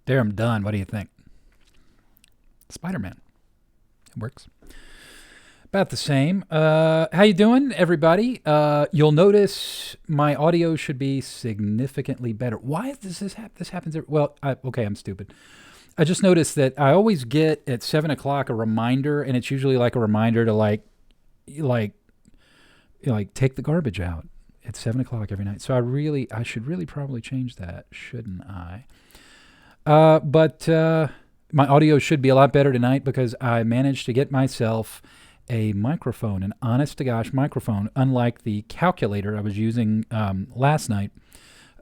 There, I'm done. What do you think? Spider-Man. It works. About the same. How you doing, everybody? You'll notice my audio should be significantly better. Why does this happen? This happens. Okay, I'm stupid. I just noticed that I always get at 7 o'clock a reminder, and it's usually like a reminder to like take the garbage out at 7 o'clock every night. So I should really probably change that, shouldn't I? But my audio should be a lot better tonight because I managed to get myself a microphone, an honest-to-gosh microphone, unlike the calculator I was using last night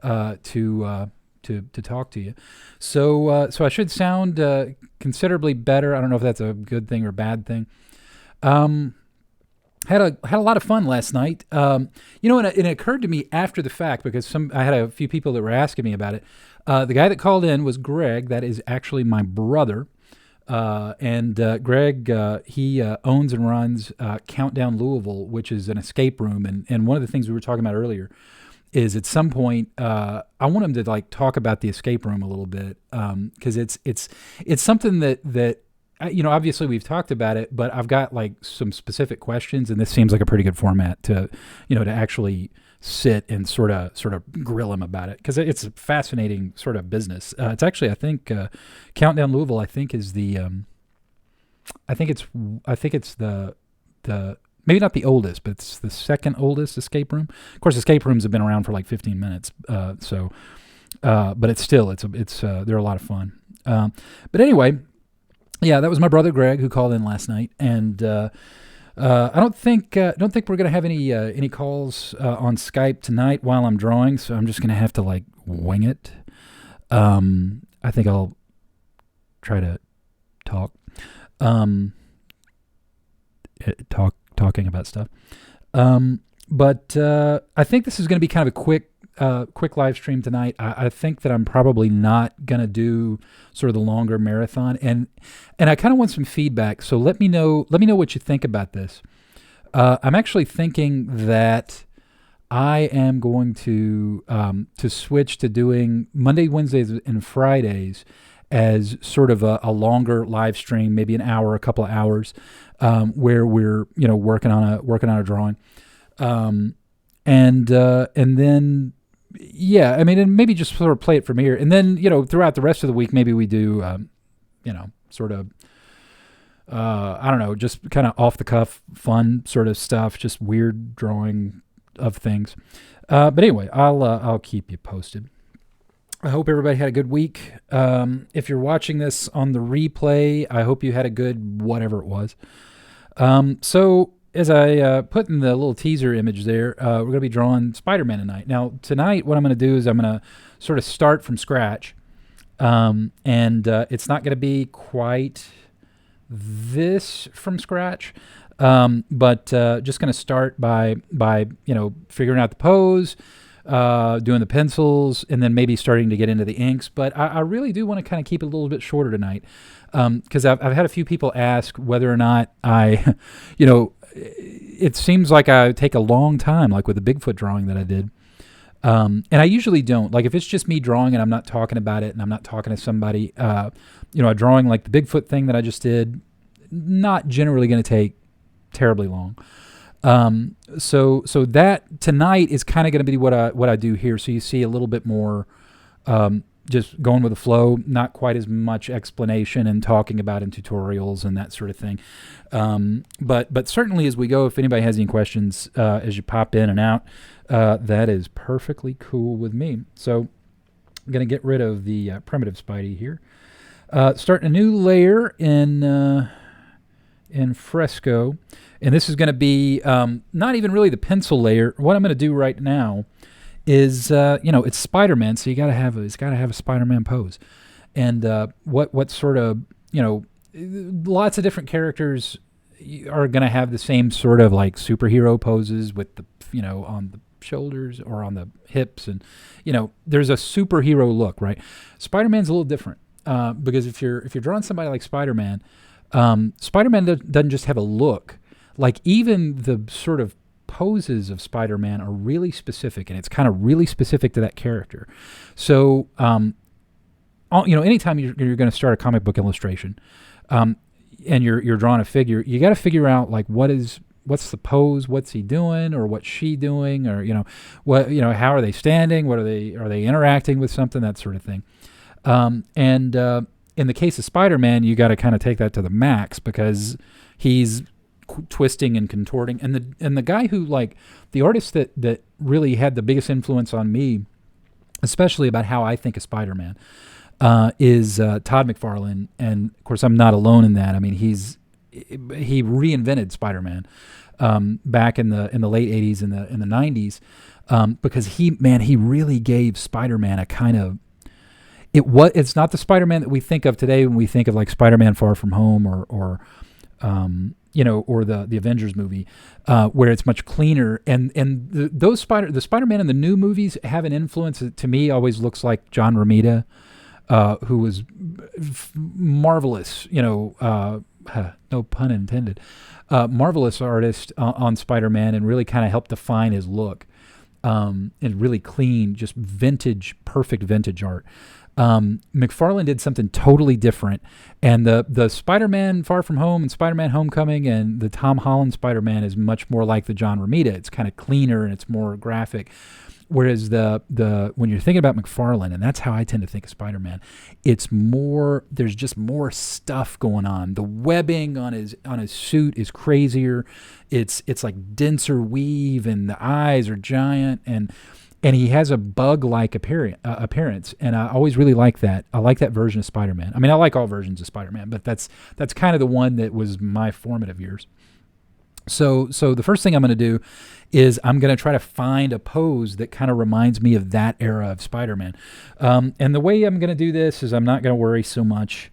to talk to you. So I should sound considerably better. I don't know if that's a good thing or bad thing. Had a lot of fun last night. And it occurred to me after the fact because I had a few people that were asking me about it. The guy that called in was Greg. That is actually my brother. And Greg, he owns and runs Countdown Louisville, which is an escape room. And one of the things we were talking about earlier is at some point I want him to talk about the escape room a little bit because it's something that obviously we've talked about it, but I've got some specific questions, and this seems like a pretty good format to actually sit and sort of grill him about it because it's a fascinating sort of business. It's actually, I think, Countdown Louisville, I think is the, I think it's the maybe not the oldest, but it's the second oldest escape room. Of course, escape rooms have been around for 15 minutes, but it's still they're a lot of fun. But anyway, yeah, that was my brother Greg who called in last night, and I don't think we're gonna have any calls on Skype tonight while I'm drawing, so I'm just gonna have to wing it. I think I'll try to talk, talking about stuff. But I think this is gonna be kind of a quick live stream tonight. I think that I'm probably not gonna do sort of the longer marathon, and I kind of want some feedback. So let me know what you think about this. I'm actually thinking that I am going to switch to doing Monday, Wednesdays, and Fridays as sort of a longer live stream, maybe an hour, a couple of hours, where we're working on a drawing, and then. Yeah, I mean, and maybe just sort of play it from here. And then, throughout the rest of the week, maybe we do, sort of, I don't know, just kind of off the cuff, fun sort of stuff, just weird drawing of things. But anyway, I'll keep you posted. I hope everybody had a good week. If you're watching this on the replay, I hope you had a good whatever it was. So as I put in the little teaser image there, we're going to be drawing Spider-Man tonight. Now, tonight, what I'm going to do is I'm going to sort of start from scratch. And it's not going to be quite this from scratch, but just going to start by figuring out the pose, doing the pencils, and then maybe starting to get into the inks. But I really do want to kind of keep it a little bit shorter tonight because I've had a few people ask whether or not I, it seems like I take a long time, like with the Bigfoot drawing that I did. And I usually don't. Like if it's just me drawing and I'm not talking about it and I'm not talking to somebody, a drawing like the Bigfoot thing that I just did, not generally going to take terribly long. So that tonight is kind of going to be what I do here. So you see a little bit more just going with the flow, not quite as much explanation and talking about in tutorials and that sort of thing. But certainly as we go, if anybody has any questions as you pop in and out, that is perfectly cool with me. So I'm going to get rid of the primitive Spidey here. Starting a new layer in Fresco. And this is going to be not even really the pencil layer. What I'm going to do right now is it's Spider-Man, so it's got to have a Spider-Man pose, and what sort of lots of different characters are going to have the same sort of like superhero poses with the on the shoulders or on the hips, and there's a superhero look, right? Spider-Man's a little different because if you're drawing somebody like Spider-Man, Spider-Man doesn't just have a look. Like even the sort of poses of Spider-Man are really specific, and it's kind of really specific to that character. So anytime you're going to start a comic book illustration, and you're drawing a figure, you got to figure out like what's the pose, what's he doing, or what's she doing, or how are they standing, are they interacting with something, that sort of thing. And in the case of Spider-Man, you got to kind of take that to the max because he's twisting and contorting. And the guy who, like, the artist that really had the biggest influence on me, especially about how I think of Spider-Man, is Todd McFarlane. And of course, I'm not alone in that. I mean, he reinvented Spider-Man back in the late '80s and the '90s because he really gave Spider-Man a kind of it's not the Spider-Man that we think of today when we think of like Spider-Man Far From Home or the Avengers movie, where it's much cleaner. And the Spider-Man in the new movies have an influence that to me always looks like John Romita, who was marvelous, no pun intended, marvelous artist on Spider-Man, and really kind of helped define his look, and really clean, just perfect vintage art. McFarlane did something totally different, and the Spider-Man Far From Home and Spider-Man Homecoming and the Tom Holland Spider-Man is much more like the John Romita. It's kind of cleaner and it's more graphic. Whereas when you're thinking about McFarlane, and that's how I tend to think of Spider-Man, it's more, there's just more stuff going on. The webbing on his suit is crazier. It's like denser weave, and the eyes are giant, and he has a bug-like appearance, and I always really like that. I like that version of Spider-Man. I mean, I like all versions of Spider-Man, but that's kind of the one that was my formative years. So the first thing I'm going to do is I'm going to try to find a pose that kind of reminds me of that era of Spider-Man. And the way I'm going to do this is I'm not going to worry so much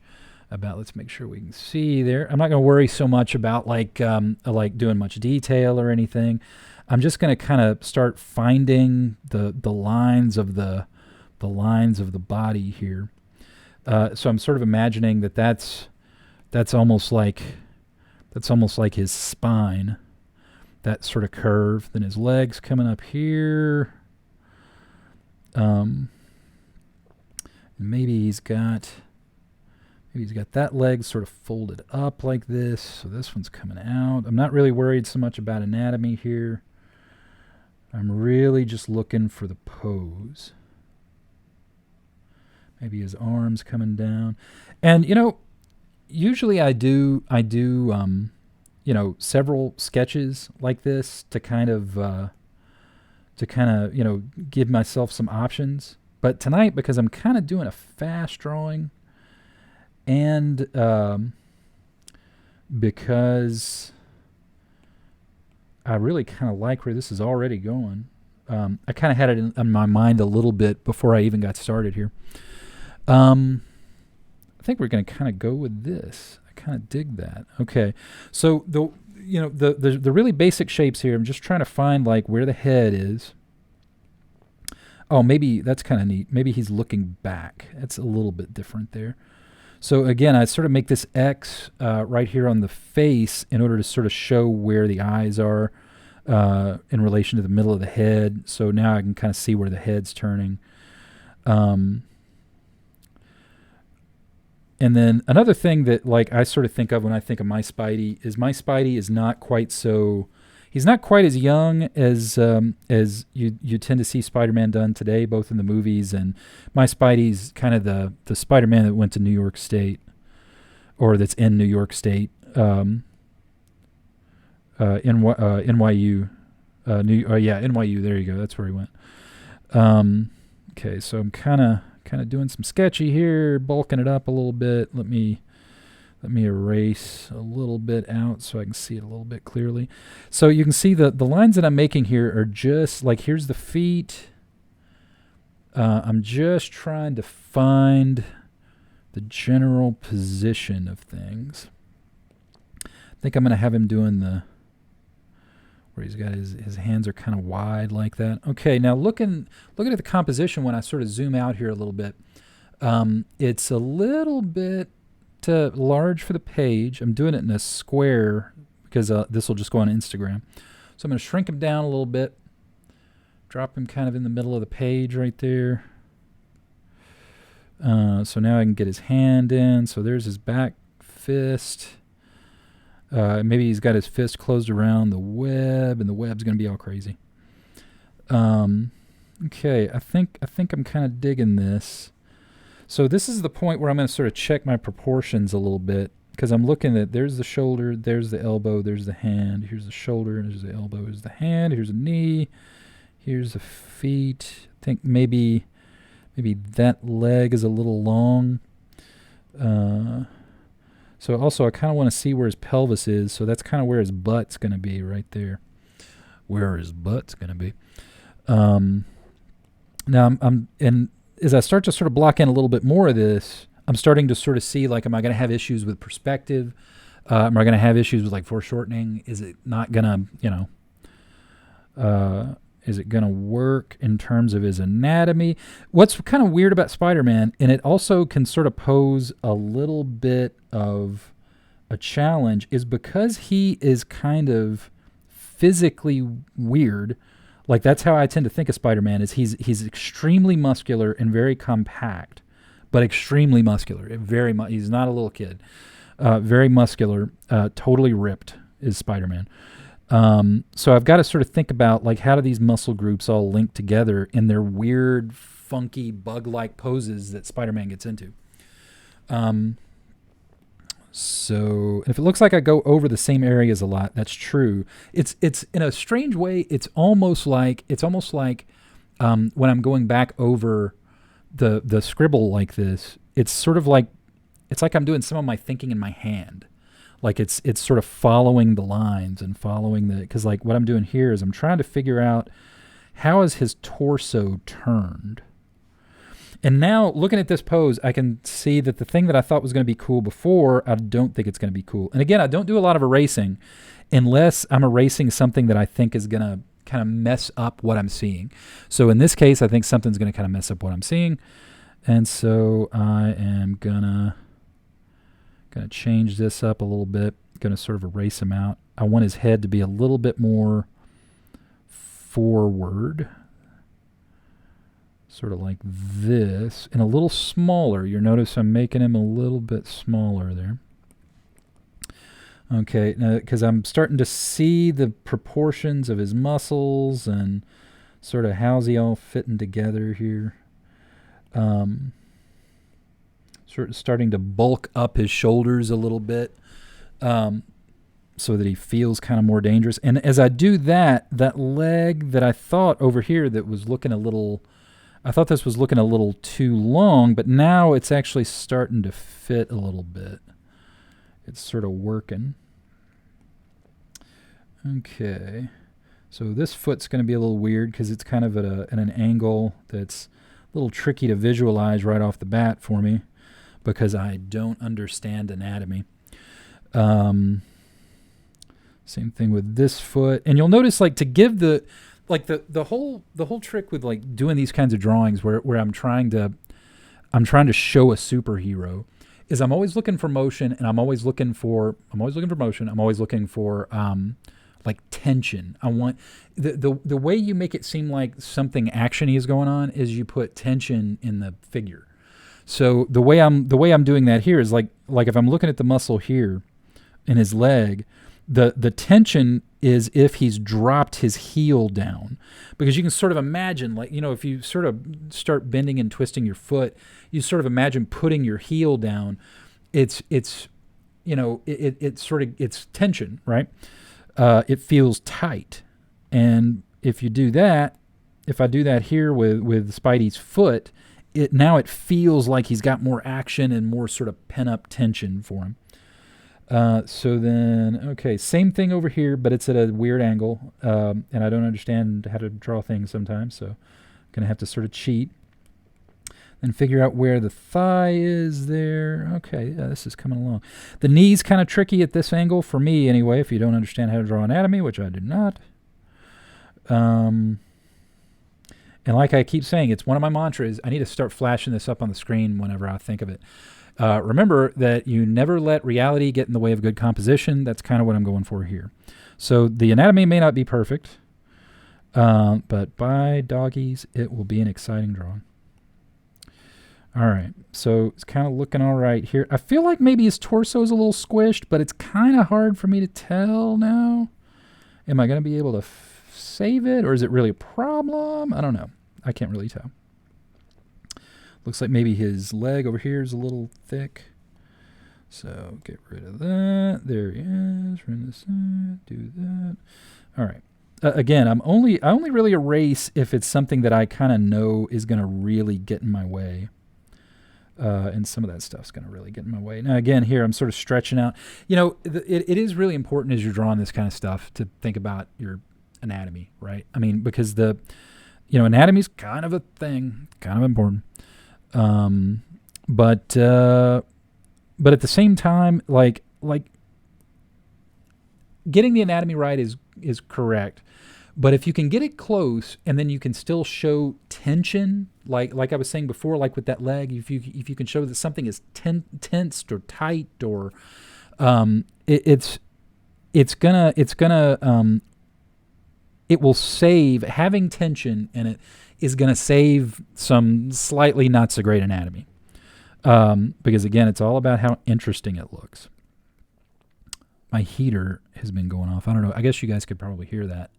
about, let's make sure we can see there. I'm not going to worry so much about like doing much detail or anything. I'm just going to kind of start finding the lines of the body here. So I'm sort of imagining that's almost like his spine, that sort of curve. Then his legs coming up here. Maybe he's got that leg sort of folded up like this. So this one's coming out. I'm not really worried so much about anatomy here. I'm really just looking for the pose. Maybe his arms coming down. And, usually I do several sketches like this to kind of give myself some options. But tonight, because I'm kind of doing a fast drawing, and because I really kind of like where this is already going, I kind of had it in my mind a little bit before I even got started here. I think we're going to kind of go with this. I kind of dig that. Okay, so the really basic shapes here, I'm just trying to find like where the head is. Oh, maybe that's kind of neat. Maybe he's looking back. That's a little bit different there. So again, I sort of make this X right here on the face in order to sort of show where the eyes are in relation to the middle of the head. So now I can kind of see where the head's turning. And then another thing that like I sort of think of when I think of my Spidey is not quite so, he's not quite as young as you tend to see Spider-Man done today, both in the movies, and my Spidey's kind of the Spider-Man that went to New York State, or that's in New York State, NYU, NYU. There you go. That's where he went. Okay, so I'm kind of doing some sketchy here, bulking it up a little bit. Let me erase a little bit out so I can see it a little bit clearly. So you can see the lines that I'm making here are just like, here's the feet. I'm just trying to find the general position of things. I think I'm going to have him doing where he's got his hands are kind of wide like that. Okay, now looking at the composition when I sort of zoom out here a little bit, it's a little bit large for the page. I'm doing it in a square because this will just go on Instagram. So I'm going to shrink him down a little bit, drop him kind of in the middle of the page right there. So now I can get his hand in. So there's his back fist. Maybe he's got his fist closed around the web, and the web's going to be all crazy. Okay, I think I'm kind of digging this. So this is the point where I'm going to sort of check my proportions a little bit, because I'm looking at, there's the shoulder, there's the elbow, there's the hand, here's the shoulder, there's the elbow, here's the hand, here's the knee, here's the feet. I think maybe that leg is a little long. So also I kind of want to see where his pelvis is, so that's kind of where his butt's going to be, right there. Where his butt's going to be. Now and as I start to sort of block in a little bit more of this, I'm starting to sort of see, like, am I going to have issues with perspective? Am I going to have issues with, like, foreshortening? Is it not going to, is it going to work in terms of his anatomy? What's kind of weird about Spider-Man, and it also can sort of pose a little bit of a challenge, is because he is kind of physically weird. Like, that's how I tend to think of Spider-Man, is he's extremely muscular and very compact, but extremely muscular. He's not a little kid. Very muscular, totally ripped is Spider-Man. So I've got to sort of think about, like, how do these muscle groups all link together in their weird, funky, bug-like poses that Spider-Man gets into. So if it looks like I go over the same areas a lot, that's true. It's in a strange way, it's almost like when I'm going back over the scribble like this, it's sort of like, it's like I'm doing some of my thinking in my hand. Like it's sort of following the lines and following because, like, what I'm doing here is I'm trying to figure out how is his torso turned. And now, looking at this pose, I can see that the thing that I thought was going to be cool before, I don't think it's going to be cool. And again, I don't do a lot of erasing unless I'm erasing something that I think is going to kind of mess up what I'm seeing. So in this case, I think something's going to kind of mess up what I'm seeing. And so I am gonna change this up a little bit. Gonna sort of erase him out. I want his head to be a little bit more forward. Sort of like this, and a little smaller. You'll notice I'm making him a little bit smaller there. Okay, now because I'm starting to see the proportions of his muscles and sort of how's he all fitting together here. Sort of starting to bulk up his shoulders a little bit, so that he feels kind of more dangerous. And as I do that, that leg that I thought over here that was looking a little, I thought this was looking a little too long, but now it's actually starting to fit a little bit. It's sort of working. Okay. So this foot's going to be a little weird because it's kind of at an angle that's a little tricky to visualize right off the bat for me because I don't understand anatomy. Same thing with this foot. And you'll notice, like, to give the whole trick with, like, doing these kinds of drawings where I'm trying to show a superhero is I'm always looking for motion, and I'm always looking for like tension. I want the way you make it seem like something actiony is going on is you put tension in the figure. So the way I'm doing that here is like if I'm looking at the muscle here in his leg, the tension is if he's dropped his heel down, because you can sort of imagine, like, if you sort of start bending and twisting your foot, you sort of imagine putting your heel down. It's tension, right? It feels tight. And if you do that, if I do that here with Spidey's foot, it feels like he's got more action and more sort of pent up tension for him. So then, okay, same thing over here, but it's at a weird angle, and I don't understand how to draw things sometimes, so I'm going to have to sort of cheat and figure out where the thigh is there. Okay, yeah, this is coming along. The knee's kind of tricky at this angle, for me anyway, if you don't understand how to draw anatomy, which I do not. And like I keep saying, it's one of my mantras. I need to start flashing this up on the screen whenever I think of it. Remember that you never let reality get in the way of good composition. That's kind of what I'm going for here. So the anatomy may not be perfect, but by doggies, it will be an exciting drawing. All right, so it's kind of looking all right here. I feel like maybe his torso is a little squished, but it's kind of hard for me to tell now. Am I going to be able to save it, or is it really a problem? I don't know. I can't really tell. Looks like maybe his leg over here is a little thick. So get rid of that. There he is. Run this side. Do that. All right. Again, I only really erase if it's something that I kind of know is going to really get in my way. And some of that stuff's going to really get in my way. Now, again, here I'm sort of stretching out. You know, it is really important as you're drawing this kind of stuff to think about your anatomy, right? I mean, because anatomy's kind of a thing, kind of important. But at the same time, like getting the anatomy right is correct. But if you can get it close and then you can still show tension, like I was saying before, like with that leg, if you can show that something is tensed or tight, or it will save, having tension in it is going to save some slightly not so great anatomy. Because again, it's all about how interesting it looks. My heater has been going off. I don't know. I guess you guys could probably hear that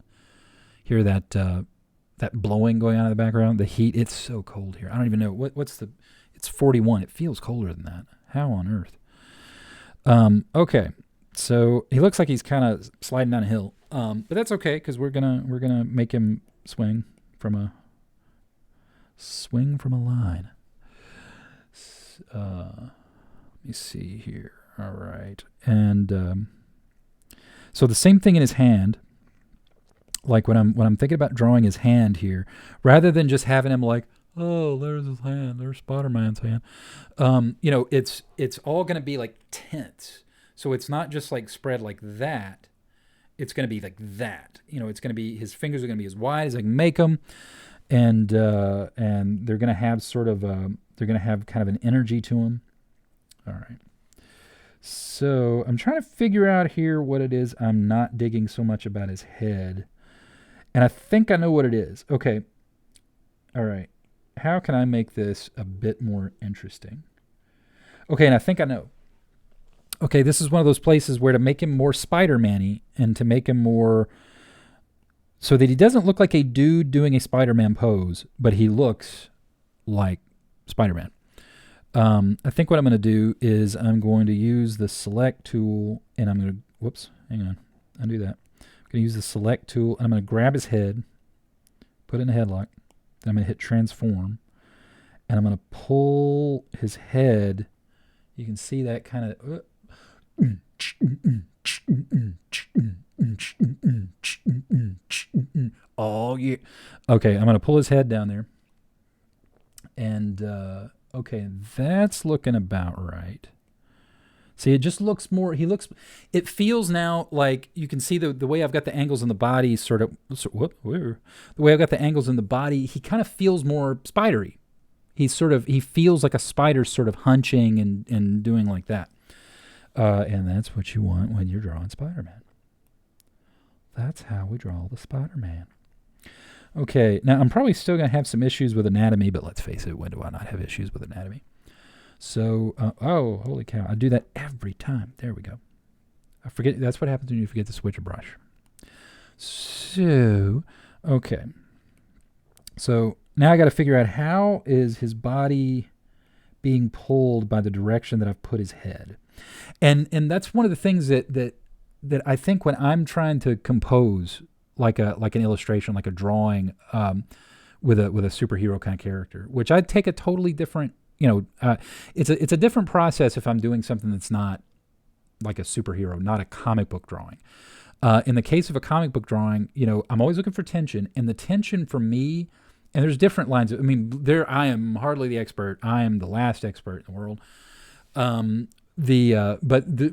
blowing going on in the background. The heat, it's so cold here. I don't even know it's 41. It feels colder than that. How on earth? Okay. So he looks like he's kind of sliding down a hill. But that's okay, because we're gonna make him swing from a line. Let me see here. All right. And so the same thing in his hand. Like when I'm thinking about drawing his hand here, rather than just having him like, oh, there's his hand, there's Spider-Man's hand. It's all going to be like tense. So it's not just like spread like that. It's going to be like that. It's going to be, his fingers are going to be as wide as I can make them, and they're going to have kind of an energy to them. All right. So I'm trying to figure out here what it is I'm not digging so much about his head. And I think I know what it is. Okay. All right. How can I make this a bit more interesting? Okay, and I think I know. Okay, this is one of those places where to make him more Spider-Man-y and to make him more so that he doesn't look like a dude doing a Spider-Man pose, but he looks like Spider-Man. I think what I'm going to do is I'm going to use the select tool, and I'm going to, hang on, undo that. I'm going to use the select tool, and I'm going to grab his head, put it in a headlock, then I'm going to hit transform, and I'm going to pull his head. You can see that kind of, oh yeah. Okay, I'm going to pull his head down there, and okay, that's looking about right. See, it just looks more, it feels now like you can see the way I've got the angles in the body the way I've got the angles in the body, he kind of feels more spidery. He feels like a spider sort of hunching and doing like that. And that's what you want when you're drawing Spider-Man. That's how we draw the Spider-Man. Okay, now I'm probably still going to have some issues with anatomy, but let's face it, when do I not have issues with anatomy? So, oh, holy cow, I do that every time. There we go. I forget, that's what happens when you forget to switch a brush. So, okay. So, now I got to figure out how is his body being pulled by the direction that I've put his head. And that's one of the things that I think when I'm trying to compose like an illustration, like a drawing with a superhero kind of character, which I'd take a totally different, it's a different process if I'm doing something that's not like a superhero, not a comic book drawing. In the case of a comic book drawing, I'm always looking for tension, and the tension for me, and there's different lines. I mean, I am hardly the expert. I am the last expert in the world.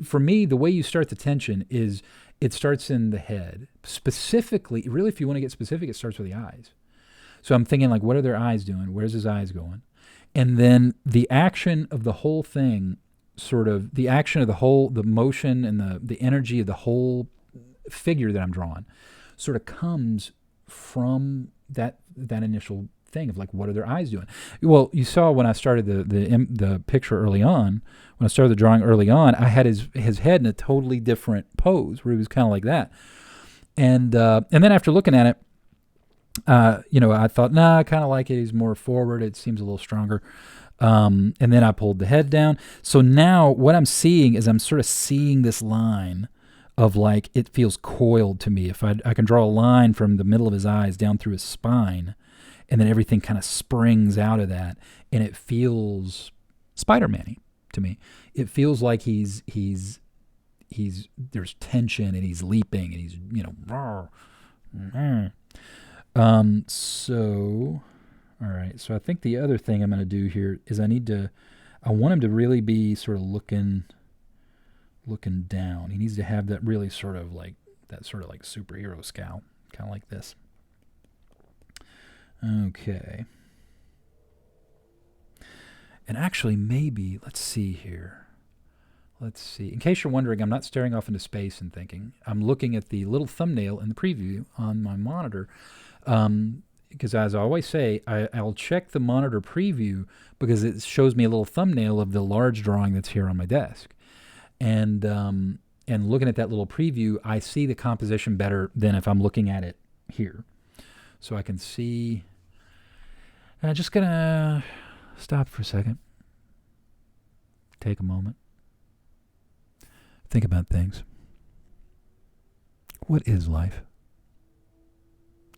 For me, the way you start the tension is it starts in the head. Specifically, really, if you want to get specific, it starts with the eyes. So I'm thinking, like, what are their eyes doing? Where's his eyes going? And then the action of the whole thing, the motion and the energy of the whole figure that I'm drawing sort of comes from that initial thing of like, what are their eyes doing? Well, you saw when I started the picture early on, when I started the drawing early on, I had his head in a totally different pose where he was kind of like that. And then after looking at it, I thought, nah, I kind of like it. He's more forward. It seems a little stronger. And then I pulled the head down. So now what I'm seeing is I'm sort of seeing this line of like, it feels coiled to me. If I can draw a line from the middle of his eyes down through his spine, and then everything kind of springs out of that, and it feels Spider-Man-y to me. It feels like he's there's tension and he's leaping and he's, so, all right. So I think the other thing I'm going to do here is I want him to really be sort of looking down. He needs to have that really sort of like superhero scowl, kind of like this. Okay. And actually, maybe, let's see here. Let's see. In case you're wondering, I'm not staring off into space and thinking. I'm looking at the little thumbnail in the preview on my monitor. Because as I always say, I'll check the monitor preview because it shows me a little thumbnail of the large drawing that's here on my desk. And looking at that little preview, I see the composition better than if I'm looking at it here. So I can see. And I'm just going to stop for a second. Take a moment. Think about things. What is life?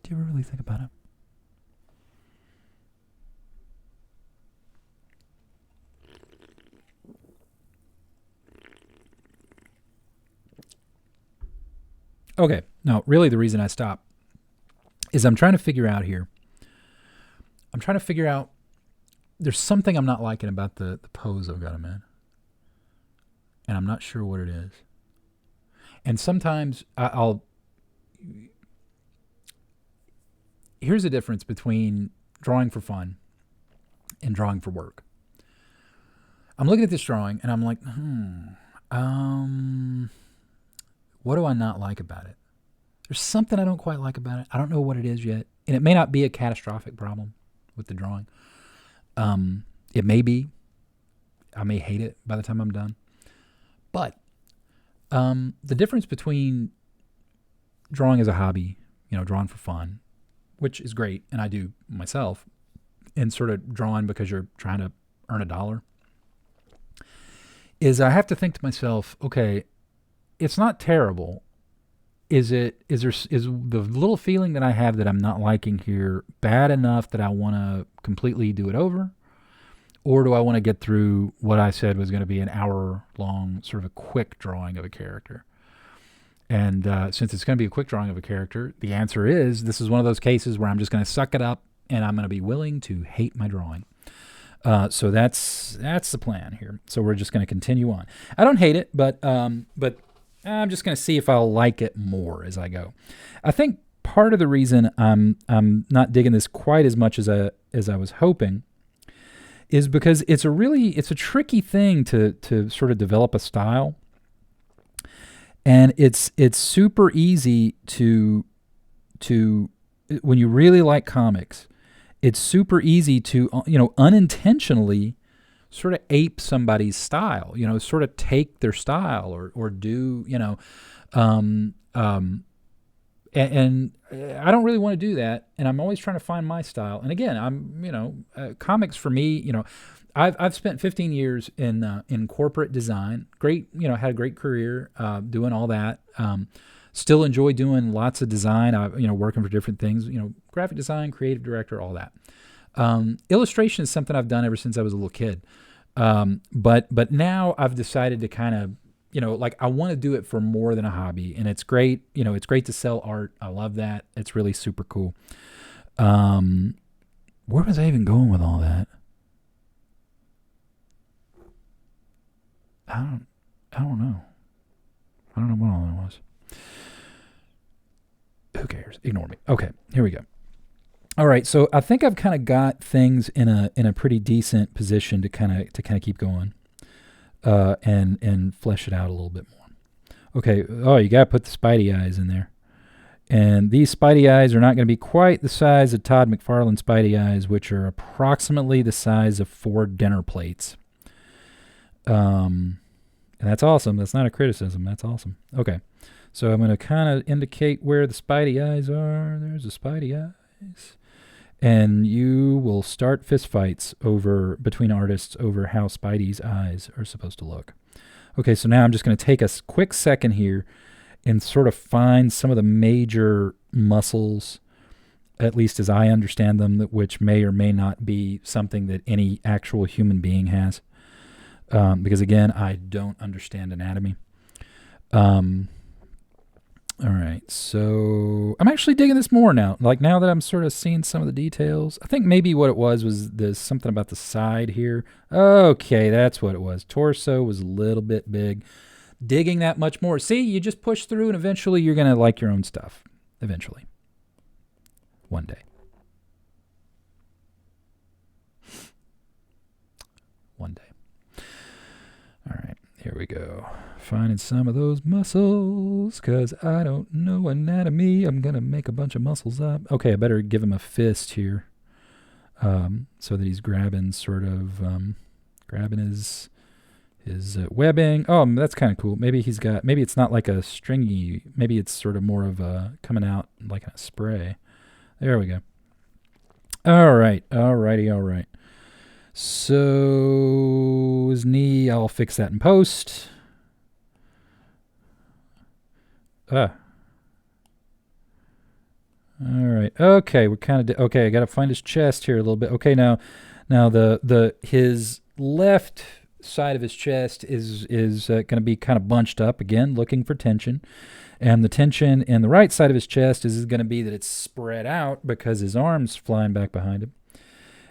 Do you ever really think about it? Okay, no, really the reason I stop is I'm trying to figure out here. I'm trying to figure out, there's something I'm not liking about the pose I've got him in. And I'm not sure what it is. And sometimes here's the difference between drawing for fun and drawing for work. I'm looking at this drawing and I'm like, what do I not like about it? There's something I don't quite like about it. I don't know what it is yet. And it may not be a catastrophic problem with the drawing. It may be. I may hate it by the time I'm done. But the difference between drawing as a hobby, drawing for fun, which is great, and I do myself, and sort of drawing because you're trying to earn $1, is I have to think to myself, okay, it's not terrible. Is the little feeling that I have that I'm not liking here bad enough that I want to completely do it over? Or do I want to get through what I said was going to be an hour-long sort of a quick drawing of a character? And since it's going to be a quick drawing of a character, the answer is this is one of those cases where I'm just going to suck it up and I'm going to be willing to hate my drawing. So that's the plan here. So we're just going to continue on. I don't hate it, but I'm just going to see if I'll like it more as I go. I think part of the reason I'm not digging this quite as much as I was hoping is because it's a tricky thing to sort of develop a style. And it's super easy to when you really like comics, it's super easy to unintentionally sort of ape somebody's style, sort of take their style or do, and I don't really want to do that, and I'm always trying to find my style. And again, I'm comics for me, I've spent 15 years in corporate design. Great, had a great career doing all that. Still enjoy doing lots of design. Working for different things. Graphic design, creative director, all that. Illustration is something I've done ever since I was a little kid. But now I've decided to kind of, I want to do it for more than a hobby, and it's great. It's great to sell art. I love that. It's really super cool. Where was I even going with all that? I don't know. I don't know what all that was. Who cares? Ignore me. Okay, here we go. All right, so I think I've kind of got things in a pretty decent position to kind of keep going, and flesh it out a little bit more. Okay. Oh, you got to put the Spidey eyes in there. And these Spidey eyes are not going to be quite the size of Todd McFarlane's Spidey eyes, which are approximately the size of 4 dinner plates. And that's awesome. That's not a criticism. That's awesome. Okay. So I'm going to kind of indicate where the Spidey eyes are. There's the Spidey eyes. And you will start fistfights between artists over how Spidey's eyes are supposed to look. Okay, so now I'm just going to take a quick second here and sort of find some of the major muscles, at least as I understand them, which may or may not be something that any actual human being has. Because, again, I don't understand anatomy. All right, so I'm actually digging this more now. Like, now that I'm sort of seeing some of the details, I think maybe what it was there's something about the side here. Okay, that's what it was. Torso was a little bit big. Digging that much more. See, you just push through, and eventually you're going to like your own stuff. Eventually. One day. One day. All right, here we go. Finding some of those muscles, because I don't know anatomy. I'm going to make a bunch of muscles up. Okay, I better give him a fist here, so that he's grabbing grabbing his webbing. Oh, that's kind of cool. Maybe it's not like a stringy, maybe it's sort of more of a coming out like a spray. There we go. All right. So his knee, I'll fix that in post. All right. Okay, we're kind of okay. I got to find his chest here a little bit. Okay, now his left side of his chest is going to be kind of bunched up again, looking for tension, and the tension in the right side of his chest is going to be that it's spread out because his arm's flying back behind him,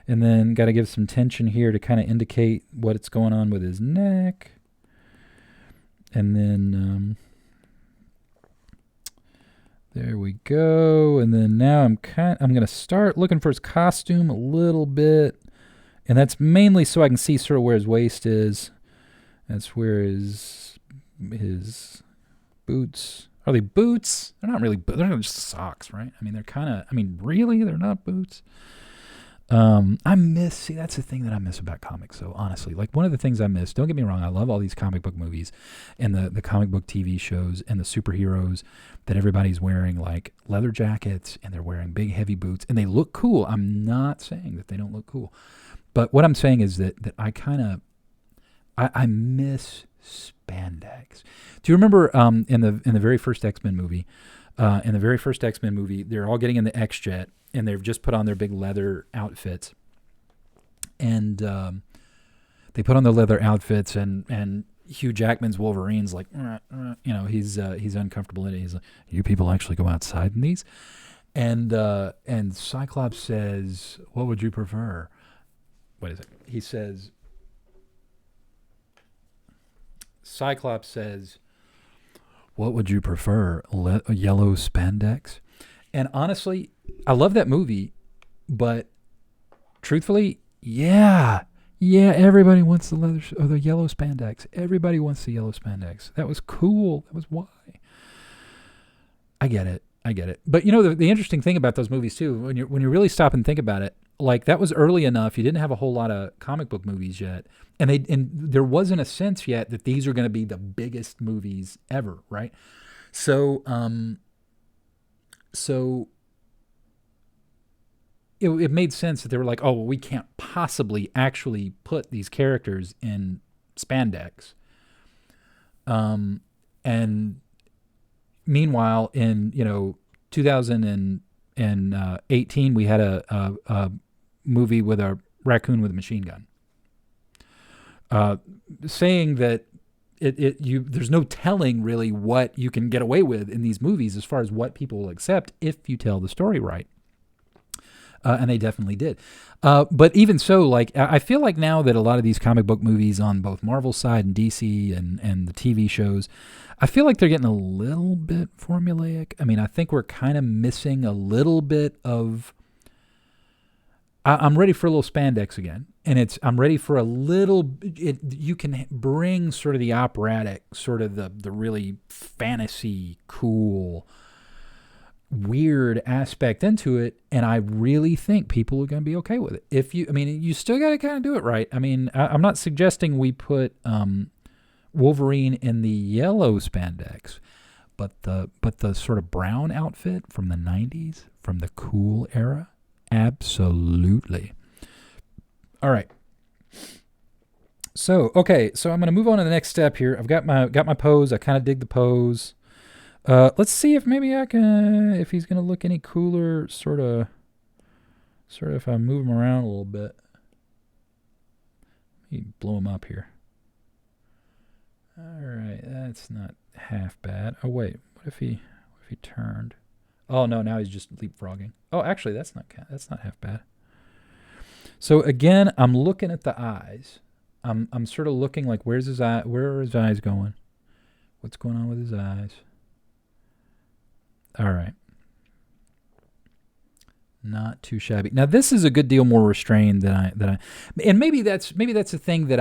and then got to give some tension here to kind of indicate what's going on with his neck, and then. There we go. And then now I'm going to start looking for his costume a little bit. And that's mainly so I can see sort of where his waist is. That's where his boots. Are they boots? They're not really boots. They're just socks, right? I mean, really? They're not boots? That's the thing that I miss about comics. So honestly, like one of the things I miss, don't get me wrong, I love all these comic book movies and the comic book TV shows and the superheroes that everybody's wearing like leather jackets and they're wearing big heavy boots and they look cool. I'm not saying that they don't look cool, but what I'm saying is that I miss spandex. Do you remember in the very first X-Men movie? They're all getting in the X-Jet, and they've just put on their big leather outfits. And they put on their leather outfits, and Hugh Jackman's Wolverine's like, he's uncomfortable in it. He's like, you people actually go outside in these? And Cyclops says, what would you prefer? What is it? He says, Cyclops says, what would you prefer, yellow spandex? And honestly, I love that movie, but truthfully, yeah, everybody wants the yellow spandex. Everybody wants the yellow spandex. That was cool. That was why. I get it. But the interesting thing about those movies too, when you really stop and think about it, like that was early enough. You didn't have a whole lot of comic book movies yet, and there wasn't a sense yet that these are going to be the biggest movies ever, right? So it made sense that they were like, oh, well, we can't possibly actually put these characters in spandex. And meanwhile, in 2018, we had a movie with a raccoon with a machine gun, saying that there's no telling really what you can get away with in these movies as far as what people will accept if you tell the story right. And they definitely did. But even so, like I feel like now that a lot of these comic book movies on both Marvel's side and DC and the TV shows, I feel like they're getting a little bit formulaic. I mean, I think we're kind of missing a little bit of... I'm ready for a little spandex again. And I'm ready for a little... You can bring sort of the operatic, sort of the really fantasy, cool... weird aspect into it, and I really think people are going to be okay with it. You still got to kind of do it right. I mean, I'm not suggesting we put Wolverine in the yellow spandex, but the sort of brown outfit from the 90s, from the cool era, absolutely. All right. So I'm going to move on to the next step here. I've got my pose. I kind of dig the pose. Let's see if maybe if he's going to look any cooler, sort of if I move him around a little bit. Let me blow him up here. All right, that's not half bad. Oh wait, what if he turned? Oh no, now he's just leapfrogging. Oh, actually, that's not half bad. So again, I'm looking at the eyes. I'm sort of looking like where are his eyes going? What's going on with his eyes? All right. Not too shabby. Now this is a good deal more restrained than I and maybe that's the thing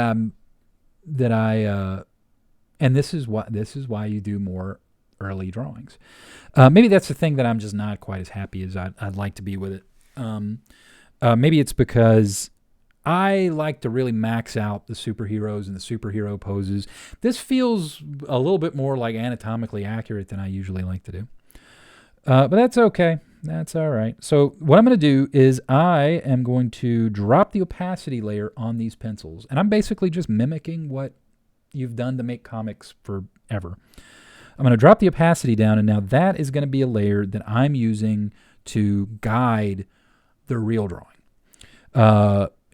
and this is why you do more early drawings. Maybe that's the thing that I'm just not quite as happy as I'd like to be with it. Maybe it's because I like to really max out the superheroes and the superhero poses. This feels a little bit more like anatomically accurate than I usually like to do. But that's okay. That's all right. So what I'm going to do is I am going to drop the opacity layer on these pencils. And I'm basically just mimicking what you've done to make comics forever. I'm going to drop the opacity down, and now that is going to be a layer that I'm using to guide the real drawing.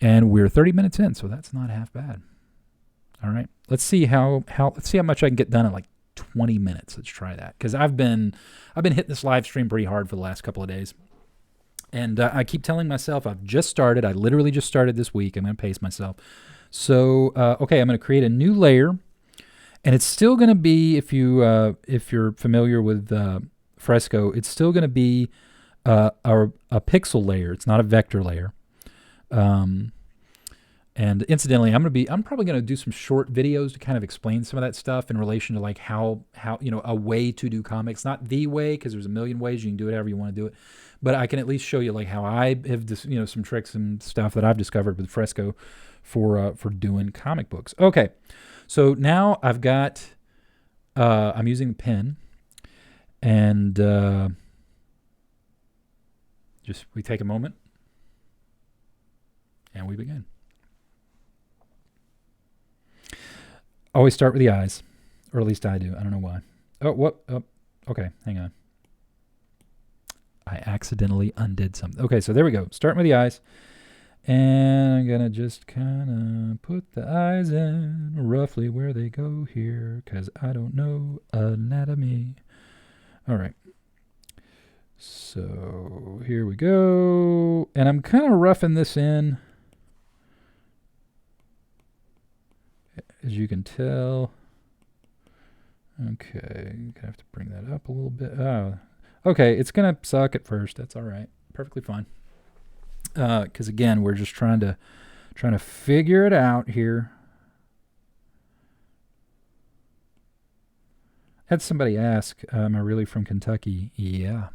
And we're 30 minutes in, so that's not half bad. All right. Let's see how much I can get done in like 20 minutes. Let's try that, because I've been hitting this live stream pretty hard for the last couple of days, and I keep telling myself I've just started. I literally just started this week. I'm going to pace myself. So okay, I'm going to create a new layer, and it's still going to be, if you're familiar with Fresco, it's still going to be a pixel layer. It's not a vector layer. And incidentally, I'm probably going to do some short videos to kind of explain some of that stuff in relation to like how a way to do comics, not the way, because there's a million ways you can do it however you want to do it, but I can at least show you like how I have some tricks and stuff that I've discovered with Fresco for doing comic books. Okay, so now I've got I'm using the pen, and we take a moment and we begin. Always start with the eyes, or at least I do. I don't know why. Oh, what? Oh, okay, hang on. I accidentally undid something. Okay, so there we go. Starting with the eyes. And I'm going to just kind of put the eyes in roughly where they go here, because I don't know anatomy. All right. So here we go. And I'm kind of roughing this in, as you can tell. Okay, I'm gonna have to bring that up a little bit. Oh, okay, it's gonna suck at first. That's all right, perfectly fine. Because again, we're just trying to figure it out here. Had somebody ask, "Am I really from Kentucky?" Yeah.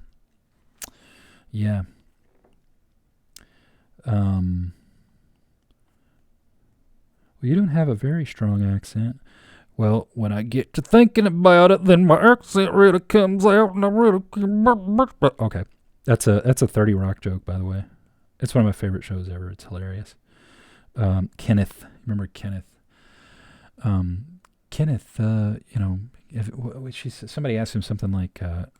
Well, you don't have a very strong accent. Well, when I get to thinking about it, then my accent really comes out, and I really... Okay, that's a 30 Rock joke, by the way. It's one of my favorite shows ever. It's hilarious. Kenneth, remember Kenneth? Kenneth, somebody asked him something like, can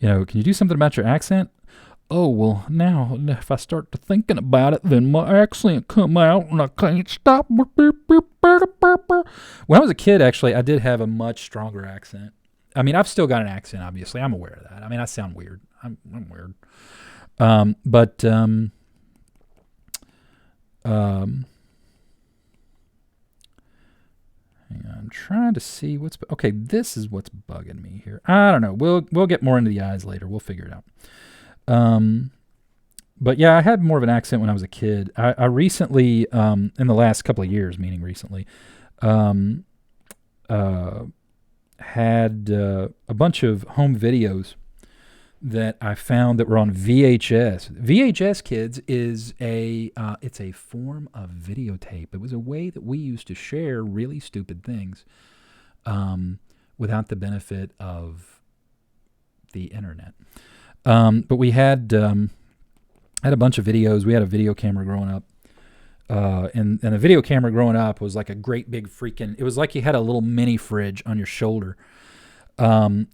you do something about your accent? Oh, well, now, if I start to thinking about it, then my accent come out, and I can't stop. When I was a kid, actually, I did have a much stronger accent. I mean, I've still got an accent, obviously. I'm aware of that. I mean, I sound weird. I'm weird. Hang on, I'm trying to see what's... Okay, this is what's bugging me here. I don't know. We'll get more into the eyes later. We'll figure it out. But yeah, I had more of an accent when I was a kid. I recently, in the last couple of years, meaning recently, had had a bunch of home videos that I found that were on VHS. VHS, kids, is it's a form of videotape. It was a way that we used to share really stupid things without the benefit of the internet. But we had a bunch of videos. We had a video camera growing up. And a video camera growing up was like a great big freaking, it was like you had a little mini fridge on your shoulder. Anyway,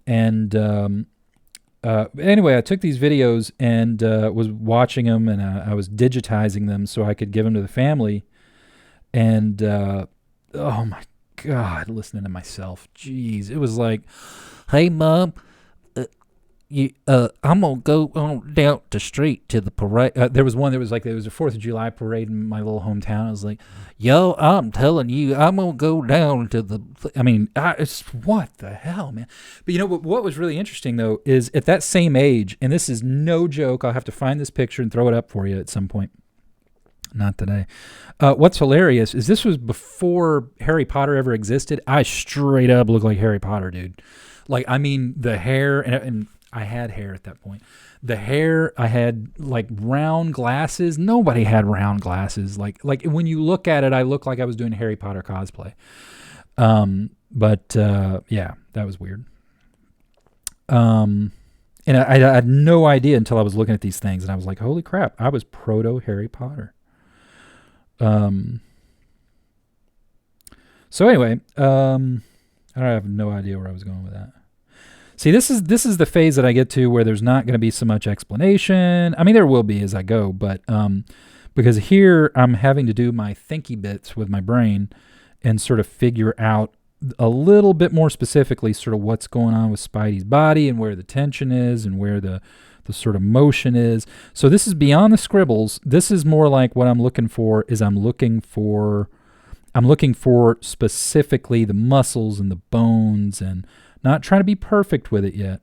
I took these videos and was watching them, and I was digitizing them so I could give them to the family. And oh my God, listening to myself, jeez, it was like, hey Mom, I'm gonna go on down the street to the parade. There was one that was like, there was a 4th of July parade in my little hometown. I was like, yo, I'm telling you, I'm gonna go down to the, it's what the hell, man. But you know what was really interesting though is at that same age, and this is no joke, I'll have to find this picture and throw it up for you at some point. Not today. What's hilarious is this was before Harry Potter ever existed. I straight up look like Harry Potter, dude. Like, I mean, the hair, and I had hair at that point. The hair, I had like round glasses. Nobody had round glasses. Like when you look at it, I look like I was doing Harry Potter cosplay. Yeah, that was weird. And I had no idea until I was looking at these things, and I was like, holy crap, I was proto Harry Potter. So anyway, I have no idea where I was going with that. See, this is the phase that I get to where there's not going to be so much explanation. I mean, there will be as I go, but because here I'm having to do my thinky bits with my brain and sort of figure out a little bit more specifically sort of what's going on with Spidey's body and where the tension is and where the sort of motion is. So this is beyond the scribbles. This is more like what I'm looking for is I'm looking for specifically the muscles and the bones, and not trying to be perfect with it yet.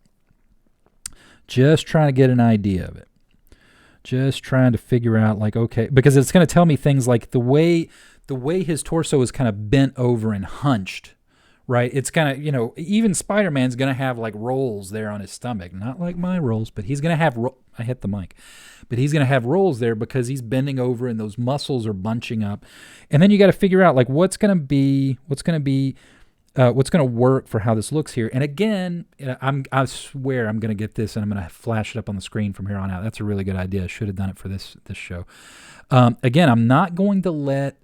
Just trying to get an idea of it. Just trying to figure out, like, okay, because it's going to tell me things like the way his torso is kind of bent over and hunched, right? It's kind of, even Spider-Man's going to have like rolls there on his stomach. Not like my rolls, but he's going to have, I hit the mic, but he's going to have rolls there because he's bending over and those muscles are bunching up. And then you got to figure out like what's going to work for how this looks here. And again, I swear I'm going to get this and I'm going to flash it up on the screen from here on out. That's a really good idea. I should have done it for this show. Again, I'm not going to let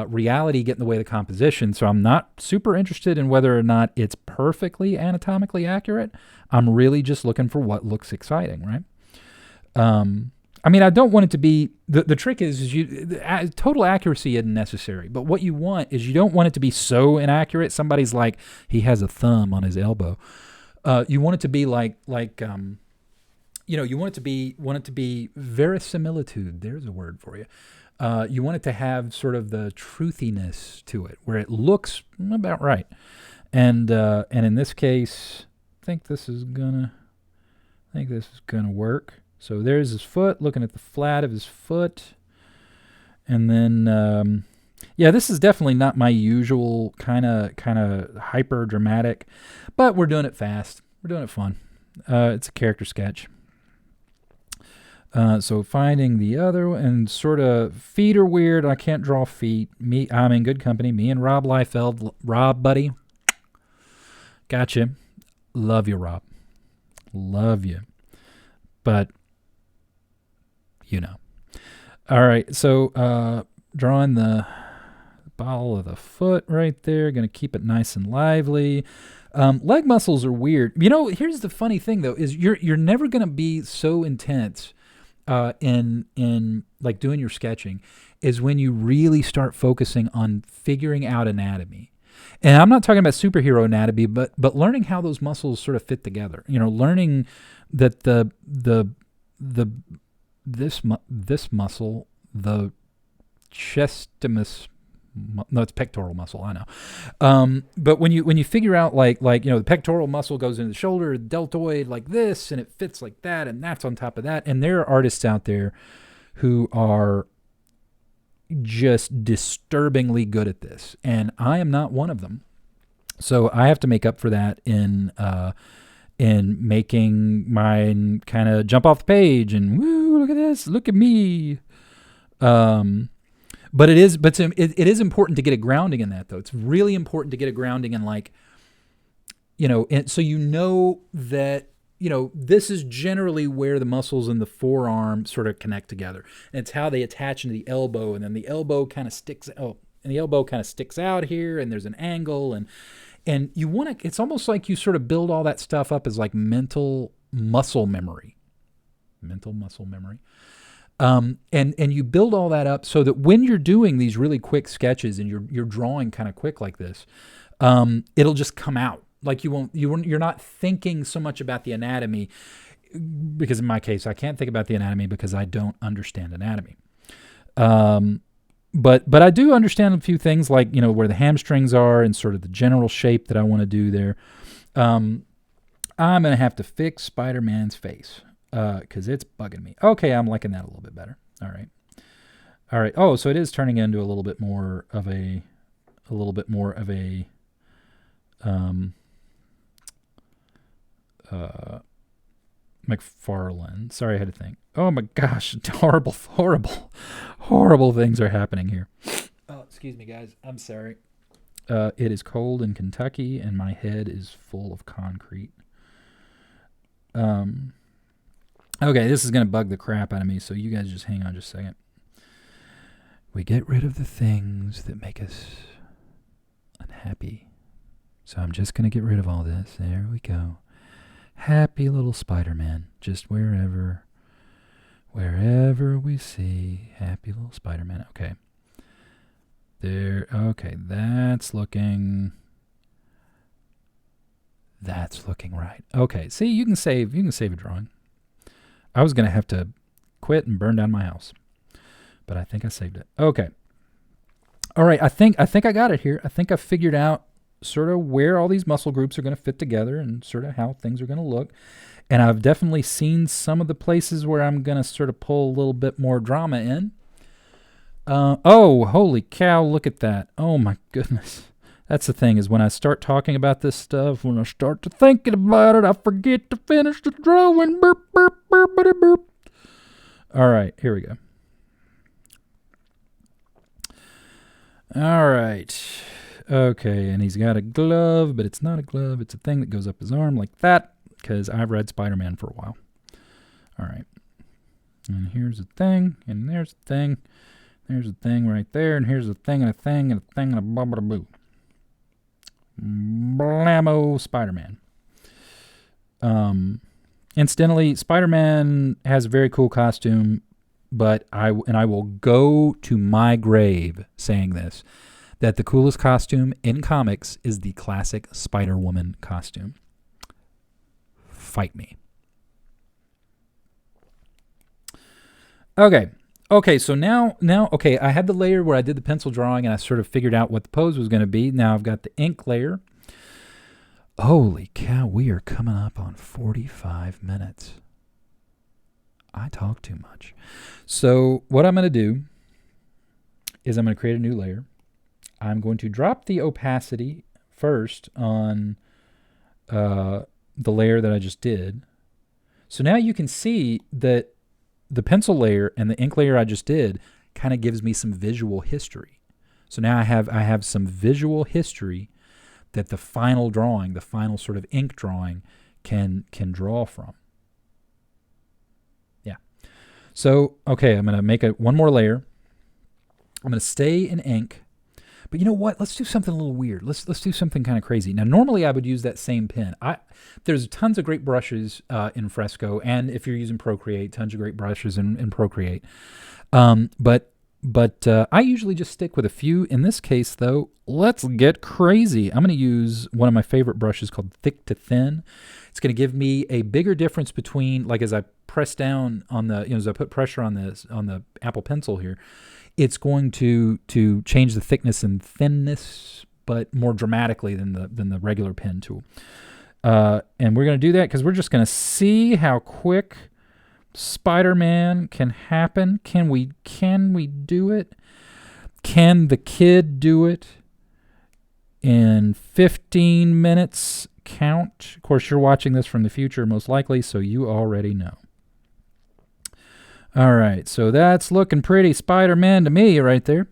reality get in the way of the composition. So I'm not super interested in whether or not it's perfectly anatomically accurate. I'm really just looking for what looks exciting, right? I don't want it to be, the trick is total accuracy isn't necessary, but what you want is you don't want it to be so inaccurate. Somebody's like, he has a thumb on his elbow. You want it to be you want it to be verisimilitude. There's a word for you. You want it to have sort of the truthiness to it, where it looks about right. And in this case, I think this is gonna work. So there's his foot, looking at the flat of his foot. And then, this is definitely not my usual kind of hyper dramatic, but we're doing it fast. We're doing it fun. It's a character sketch. So finding the other one, and sort of feet are weird. I can't draw feet. I'm in good company. Me and Rob Liefeld. Rob, buddy. Gotcha. Love you, Rob. Love you. But, All right, so drawing the ball of the foot right there. Going to keep it nice and lively. Leg muscles are weird. Here's the funny thing, though, is you're never going to be so intense in like doing your sketching is when you really start focusing on figuring out anatomy. And I'm not talking about superhero anatomy, but learning how those muscles sort of fit together. Learning that this muscle, the chestimus, no, it's pectoral muscle, I know. But when you figure out like the pectoral muscle goes into the shoulder, deltoid like this, and it fits like that, and that's on top of that. And there are artists out there who are just disturbingly good at this, and I am not one of them. So I have to make up for that in making mine kind of jump off the page and woo, look at this, look at me. But it is important to get a grounding in that, though. It's really important to get a grounding in, like, and so that, this is generally where the muscles in the forearm sort of connect together. And it's how they attach into the elbow, and then the elbow kind of sticks out here, and there's an angle, and you want to, it's almost like you sort of build all that stuff up as like mental muscle memory. And you build all that up so that when you're doing these really quick sketches and you're drawing kind of quick like this, it'll just come out. Like you're not thinking so much about the anatomy, because in my case, I can't think about the anatomy because I don't understand anatomy. But I do understand a few things, like, where the hamstrings are and sort of the general shape that I want to do there. I'm going to have to fix Spider-Man's face because it's bugging me. Okay, I'm liking that a little bit better. All right. Oh, so it is turning into a little bit more of a McFarlane. Sorry, I had to think. Oh my gosh, horrible things are happening here. Oh, excuse me, guys. I'm sorry. It is cold in Kentucky, and my head is full of concrete. Okay, this is going to bug the crap out of me, so you guys just hang on just a second. We get rid of the things that make us unhappy. So I'm just going to get rid of all this. There we go. Happy little Spider-Man, just wherever we see happy little Spider-Man. Okay. There. Okay, that's looking right. Okay, see, you can save a drawing. I was going to have to quit and burn down my house, but I think I saved it. Okay. All right, I think I got it here. I think I figured out sort of where all these muscle groups are going to fit together and sort of how things are going to look. And I've definitely seen some of the places where I'm going to sort of pull a little bit more drama in. Oh, holy cow, look at that. Oh, my goodness. That's the thing, is when I start talking about this stuff, when I start to thinking about it, I forget to finish the drawing. Burp, burp, burp, burp, burp. All right, here we go. All right. Okay, and he's got a glove, but it's not a glove. It's a thing that goes up his arm like that, because I've read Spider-Man for a while. All right. And here's a thing, and there's a thing. There's a thing right there, and here's a thing, and a thing, and a thing, and a blah-blah-boo. Blammo Spider-Man. Incidentally, Spider-Man has a very cool costume, but I will go to my grave saying this, that the coolest costume in comics is the classic Spider-Woman costume. Fight me. Okay, so now, okay, I had the layer where I did the pencil drawing and I sort of figured out what the pose was going to be. Now I've got the ink layer. Holy cow, we are coming up on 45 minutes. I talk too much. So what I'm going to do is I'm going to create a new layer. I'm going to drop the opacity first on the layer that I just did. So now you can see that the pencil layer and the ink layer I just did kind of gives me some visual history. So now I have some visual history that the final drawing, the final sort of ink drawing can draw from. Yeah. So, okay, I'm going to make one more layer. I'm going to stay in ink. But you know what? Let's do something a little weird. Let's do something kind of crazy. Now, normally I would use that same pen. There's tons of great brushes in Fresco, and if you're using Procreate, tons of great brushes in Procreate. But I usually just stick with a few. In this case, though, let's get crazy. I'm going to use one of my favorite brushes called Thick to Thin. It's going to give me a bigger difference between, like, as I press down on the, as I put pressure on the Apple Pencil here, it's going to change the thickness and thinness, but more dramatically than the regular pen tool. And we're going to do that because we're just going to see how quick Spider-Man can happen. Can we do it? Can the kid do it? in 15 minutes count. Of course, you're watching this from the future most likely, so you already know. All right, so that's looking pretty Spider-Man to me right there.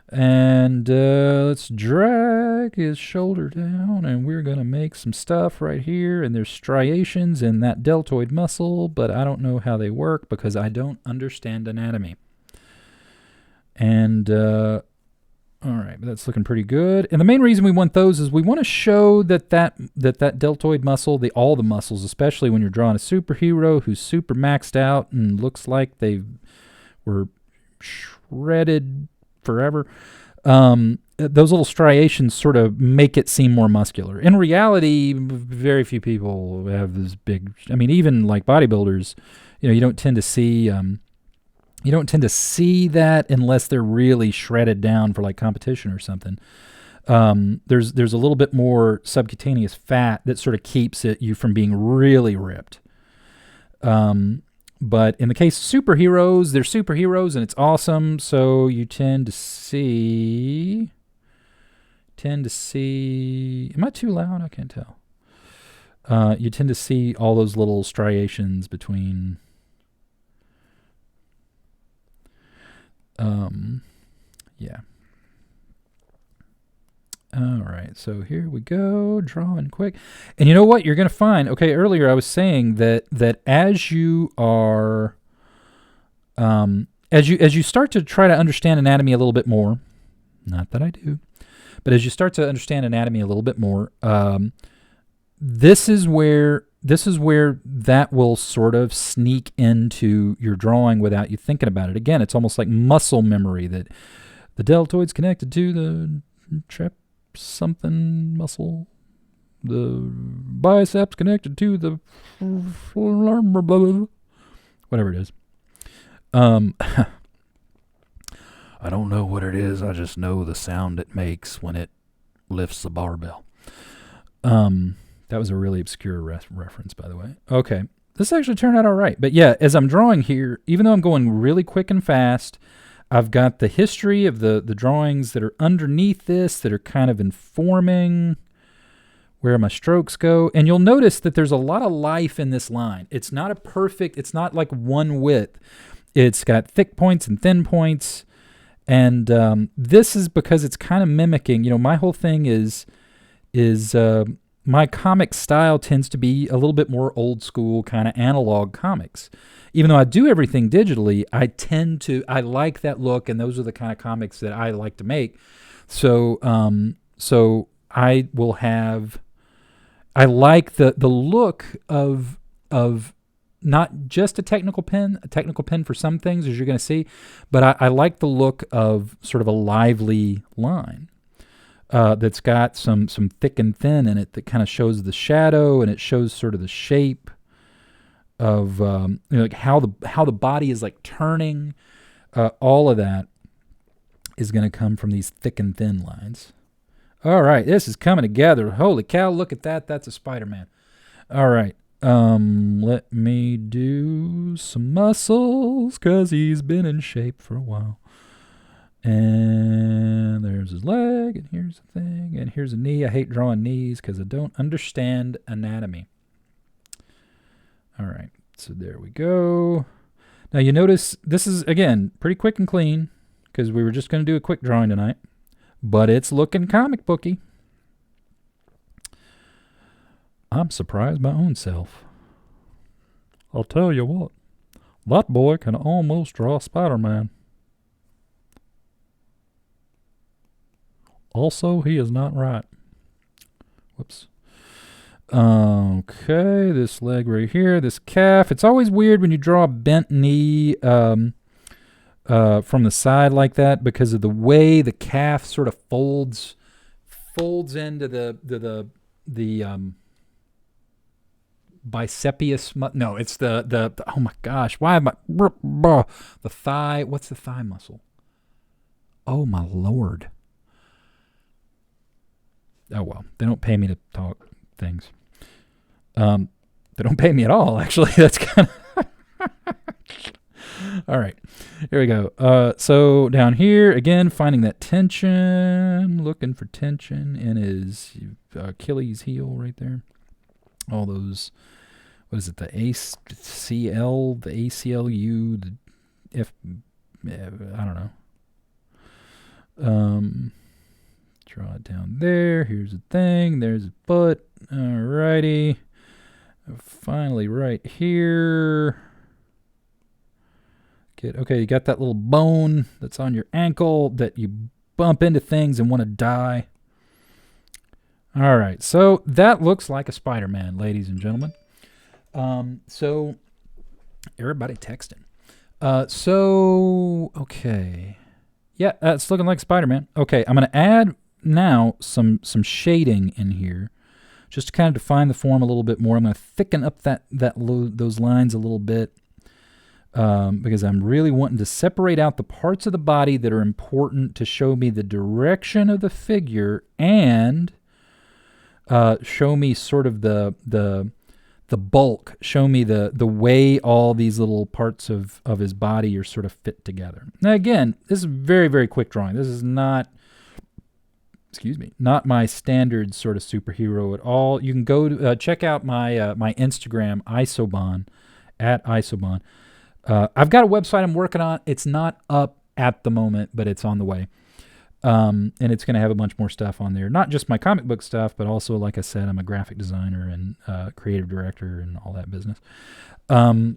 And let's drag his shoulder down, and we're going to make some stuff right here. And there's striations in that deltoid muscle, but I don't know how they work because I don't understand anatomy. And all right, but that's looking pretty good. And the main reason we want those is we want to show that deltoid muscle, all the muscles, especially when you're drawing a superhero who's super maxed out and looks like they were shredded forever, those little striations sort of make it seem more muscular. In reality, very few people have this big. I mean, even like bodybuilders, you don't tend to see. You don't tend to see that unless they're really shredded down for like competition or something. There's a little bit more subcutaneous fat that sort of keeps you from being really ripped. But in the case of superheroes, they're superheroes and it's awesome. So you tend to see. Am I too loud? I can't tell. You tend to see all those little striations between. Yeah. All right, so here we go, drawing quick. And you know what you're going to find? Okay, earlier I was saying that as you are, as you start to try to understand anatomy a little bit more, not that I do, but as you start to understand anatomy a little bit more, this is where that will sort of sneak into your drawing without you thinking about it. Again, it's almost like muscle memory that the deltoid's connected to the trap something muscle, the biceps connected to the whatever it is. I don't know what it is. I just know the sound it makes when it lifts the barbell. That was a really obscure reference, by the way. Okay, this actually turned out all right. But yeah, as I'm drawing here, even though I'm going really quick and fast, I've got the history of the drawings that are underneath this that are kind of informing where my strokes go. And you'll notice that there's a lot of life in this line. It's not it's not like one width. It's got thick points and thin points. And this is because it's kind of mimicking, my whole thing is my comic style tends to be a little bit more old school kind of analog comics. Even though I do everything digitally, I like that look, and those are the kind of comics that I like to make. So I like the look of not just a technical pen for some things, as you're going to see, but I like the look of sort of a lively line. That's got some thick and thin in it that kind of shows the shadow, and it shows sort of the shape of like how the body is like turning. All of that is going to come from these thick and thin lines. All right, this is coming together. Holy cow, look at that. That's a Spider-Man. All right, let me do some muscles because he's been in shape for a while. And there's his leg, and here's the thing, and here's a knee. I hate drawing knees because I don't understand anatomy. All right, so there we go. Now you notice this is, again, pretty quick and clean because we were just going to do a quick drawing tonight, but it's looking comic booky. I'm surprised my own self. I'll tell you what, that boy can almost draw Spider-Man. Also, he is not right. Whoops. Okay, this leg right here, this calf. It's always weird when you draw a bent knee from the side like that because of the way the calf sort of folds into the bicepius. No, it's the oh my gosh, why am I the thigh? What's the thigh muscle? Oh my Lord. Oh, well, they don't pay me to talk things. They don't pay me at all, actually. That's kind of... All right, here we go. So down here again, finding that tension, looking for tension in his Achilles heel right there. All those, what is it? The ACL, the ACLU, the F. I don't know. Draw it down there. Here's the thing. There's his butt. Alrighty. Finally, right here. Okay, you got that little bone that's on your ankle that you bump into things and want to die. All right, so that looks like a Spider-Man, ladies and gentlemen. So everybody texting. Okay. Yeah, it's looking like Spider-Man. Okay, I'm going to add now some shading in here just to kind of define the form a little bit more. I'm going to thicken up those lines a little bit because I'm really wanting to separate out the parts of the body that are important to show me the direction of the figure and show me sort of the bulk, show me the way all these little parts of his body are sort of fit together. Now again, this is very, very quick drawing. This is not, not my standard sort of superhero at all. You can go to check out my Instagram, Isobon, at Isobon. I've got a website I'm working on. It's not up at the moment, but it's on the way. And it's going to have a bunch more stuff on there. Not just my comic book stuff, but also, like I said, I'm a graphic designer and creative director and all that business. Yeah,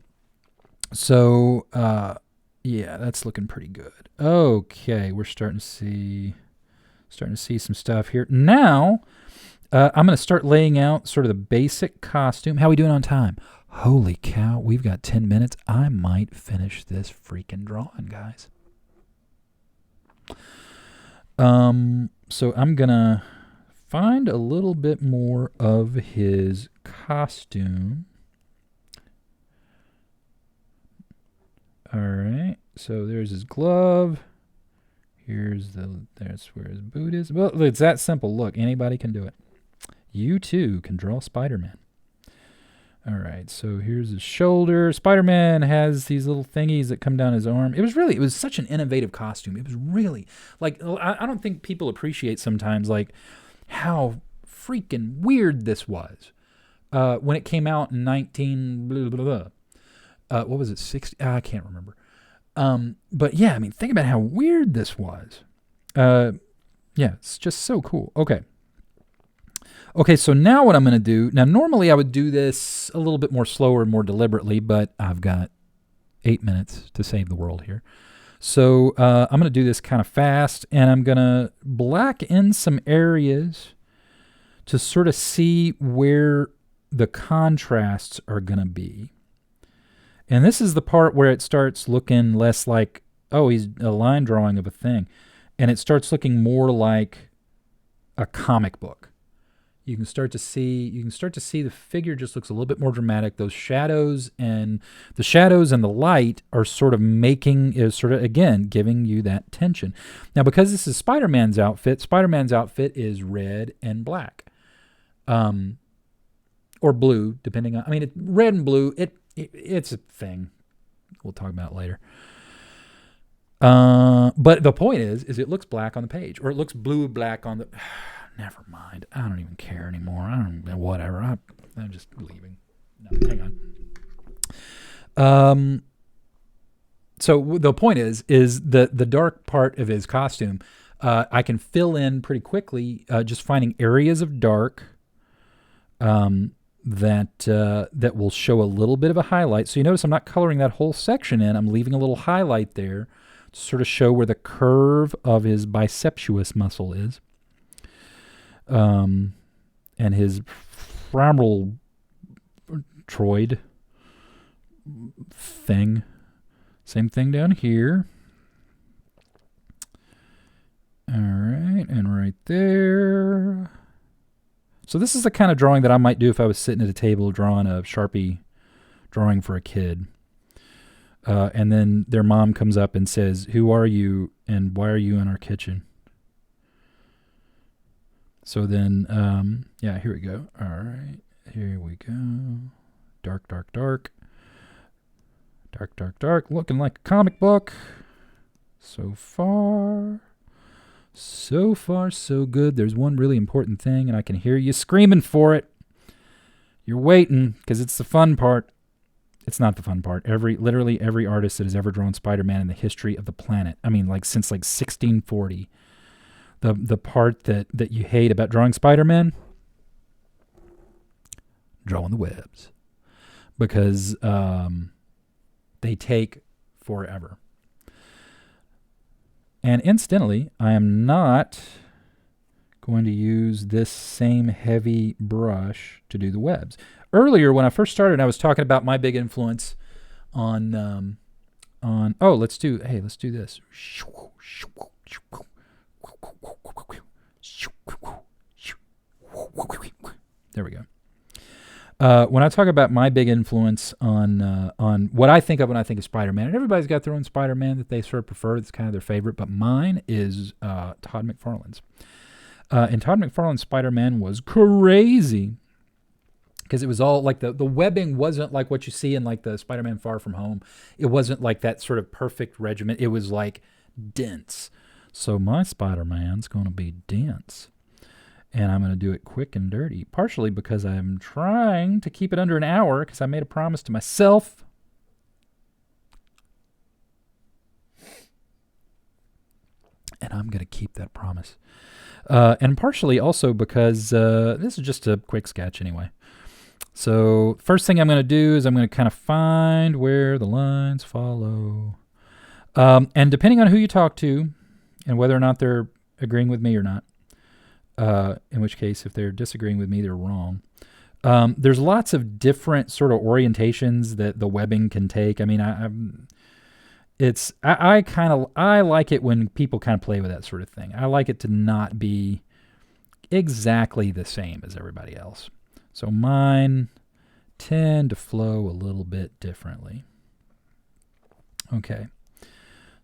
that's looking pretty good. Okay, we're starting to see some stuff here. Now, I'm going to start laying out sort of the basic costume. How are we doing on time? Holy cow, we've got 10 minutes. I might finish this freaking drawing, guys. So I'm going to find a little bit more of his costume. All right. So there's his glove. That's where his boot is. Well, it's that simple. Look, anybody can do it. You too can draw Spider-Man. All right, so here's his shoulder. Spider-Man has these little thingies that come down his arm. It was such an innovative costume. It was really, like, I don't think people appreciate sometimes, like, how freaking weird this was. When it came out in what was it, 60? I can't remember. But yeah, I mean, think about how weird this was. Yeah, it's just so cool. Okay, so now what I'm going to do, now normally I would do this a little bit more slower and more deliberately, but I've got 8 minutes to save the world here. So I'm going to do this kind of fast, and I'm going to black in some areas to sort of see where the contrasts are going to be. And this is the part where it starts looking less like, oh, he's a line drawing of a thing, and it starts looking more like a comic book. You can start to see the figure just looks a little bit more dramatic. Those shadows and the light are sort of again giving you that tension. Now, because this is Spider-Man's outfit is red and black, or blue, depending on. I mean, red and blue. It's a thing. We'll talk about it later. But the point is it looks black on the page, or it looks blue black on the. Never mind. I don't even care anymore. Whatever. I'm just leaving. No, hang on. So the point is the dark part of his costume, I can fill in pretty quickly, just finding areas of dark that will show a little bit of a highlight. So you notice I'm not coloring that whole section in. I'm leaving a little highlight there to sort of show where the curve of his biceptuous muscle is. And his femoral troid thing. Same thing down here. All right, and right there. So this is the kind of drawing that I might do if I was sitting at a table drawing a Sharpie drawing for a kid. And then their mom comes up and says, "Who are you and why are you in our kitchen?" So then, yeah, here we go. All right, here we go. Dark, dark, dark. Dark, dark, dark. Looking like a comic book. So far, so good. There's one really important thing, and I can hear you screaming for it. You're waiting, because it's the fun part. It's not the fun part. Literally every artist that has ever drawn Spider-Man in the history of the planet, I mean, like since like 1640, the part that you hate about drawing Spider-Man, drawing the webs. Because they take forever. And incidentally, I am not going to use this same heavy brush to do the webs. Earlier, when I first started, I was talking about my big influence on let's do this. There we go. When I talk about my big influence on what I think of when I think of Spider-Man, and everybody's got their own Spider-Man that they sort of prefer, it's kind of their favorite, but mine is Todd McFarlane's. And Todd McFarlane's Spider-Man was crazy because it was all like the webbing wasn't like what you see in like the Spider-Man Far From Home. It wasn't like that sort of perfect regiment. It was like dense. So my Spider-Man's going to be dense. And I'm going to do it quick and dirty, partially because I'm trying to keep it under an hour because I made a promise to myself. And I'm going to keep that promise. And partially also because this is just a quick sketch anyway. So first thing I'm going to do is I'm going to kind of find where the lines follow. And depending on who you talk to and whether or not they're agreeing with me or not, in which case if they're disagreeing with me, they're wrong. There's lots of different sort of orientations that the webbing can take. I mean, I like it when people kind of play with that sort of thing. I like it to not be exactly the same as everybody else. So mine tend to flow a little bit differently. Okay.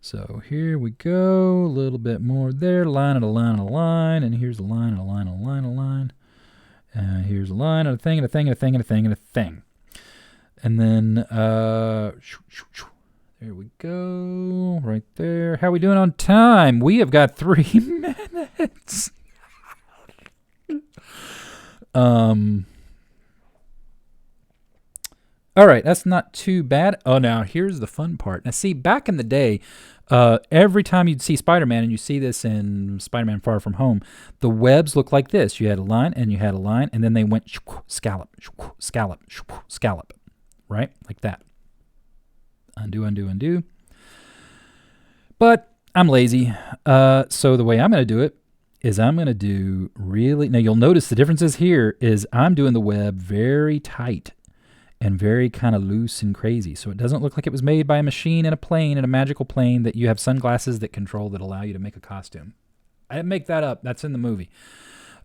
So here we go. A little bit more there. Line and a line and a line. And here's a line and a line and a line and a line. And here's a line and a thing and a thing and a thing and a thing and a thing. And then there we go. Right there. How are we doing on time? We have got 3 minutes. All right, that's not too bad. Oh, now here's the fun part. Now, see, back in the day, every time you'd see Spider-Man, and you see this in Spider-Man Far From Home, the webs look like this. You had a line, and you had a line, and then they went scallop, scallop, scallop, right? Like that. Undo, undo, undo. But I'm lazy, so the way I'm going to do it is I'm going to do really... Now, you'll notice the differences here is I'm doing the web very tight and very kind of loose and crazy. So it doesn't look like it was made by a machine in a plane, in a magical plane that you have sunglasses that control that allow you to make a costume. I didn't make that up. That's in the movie.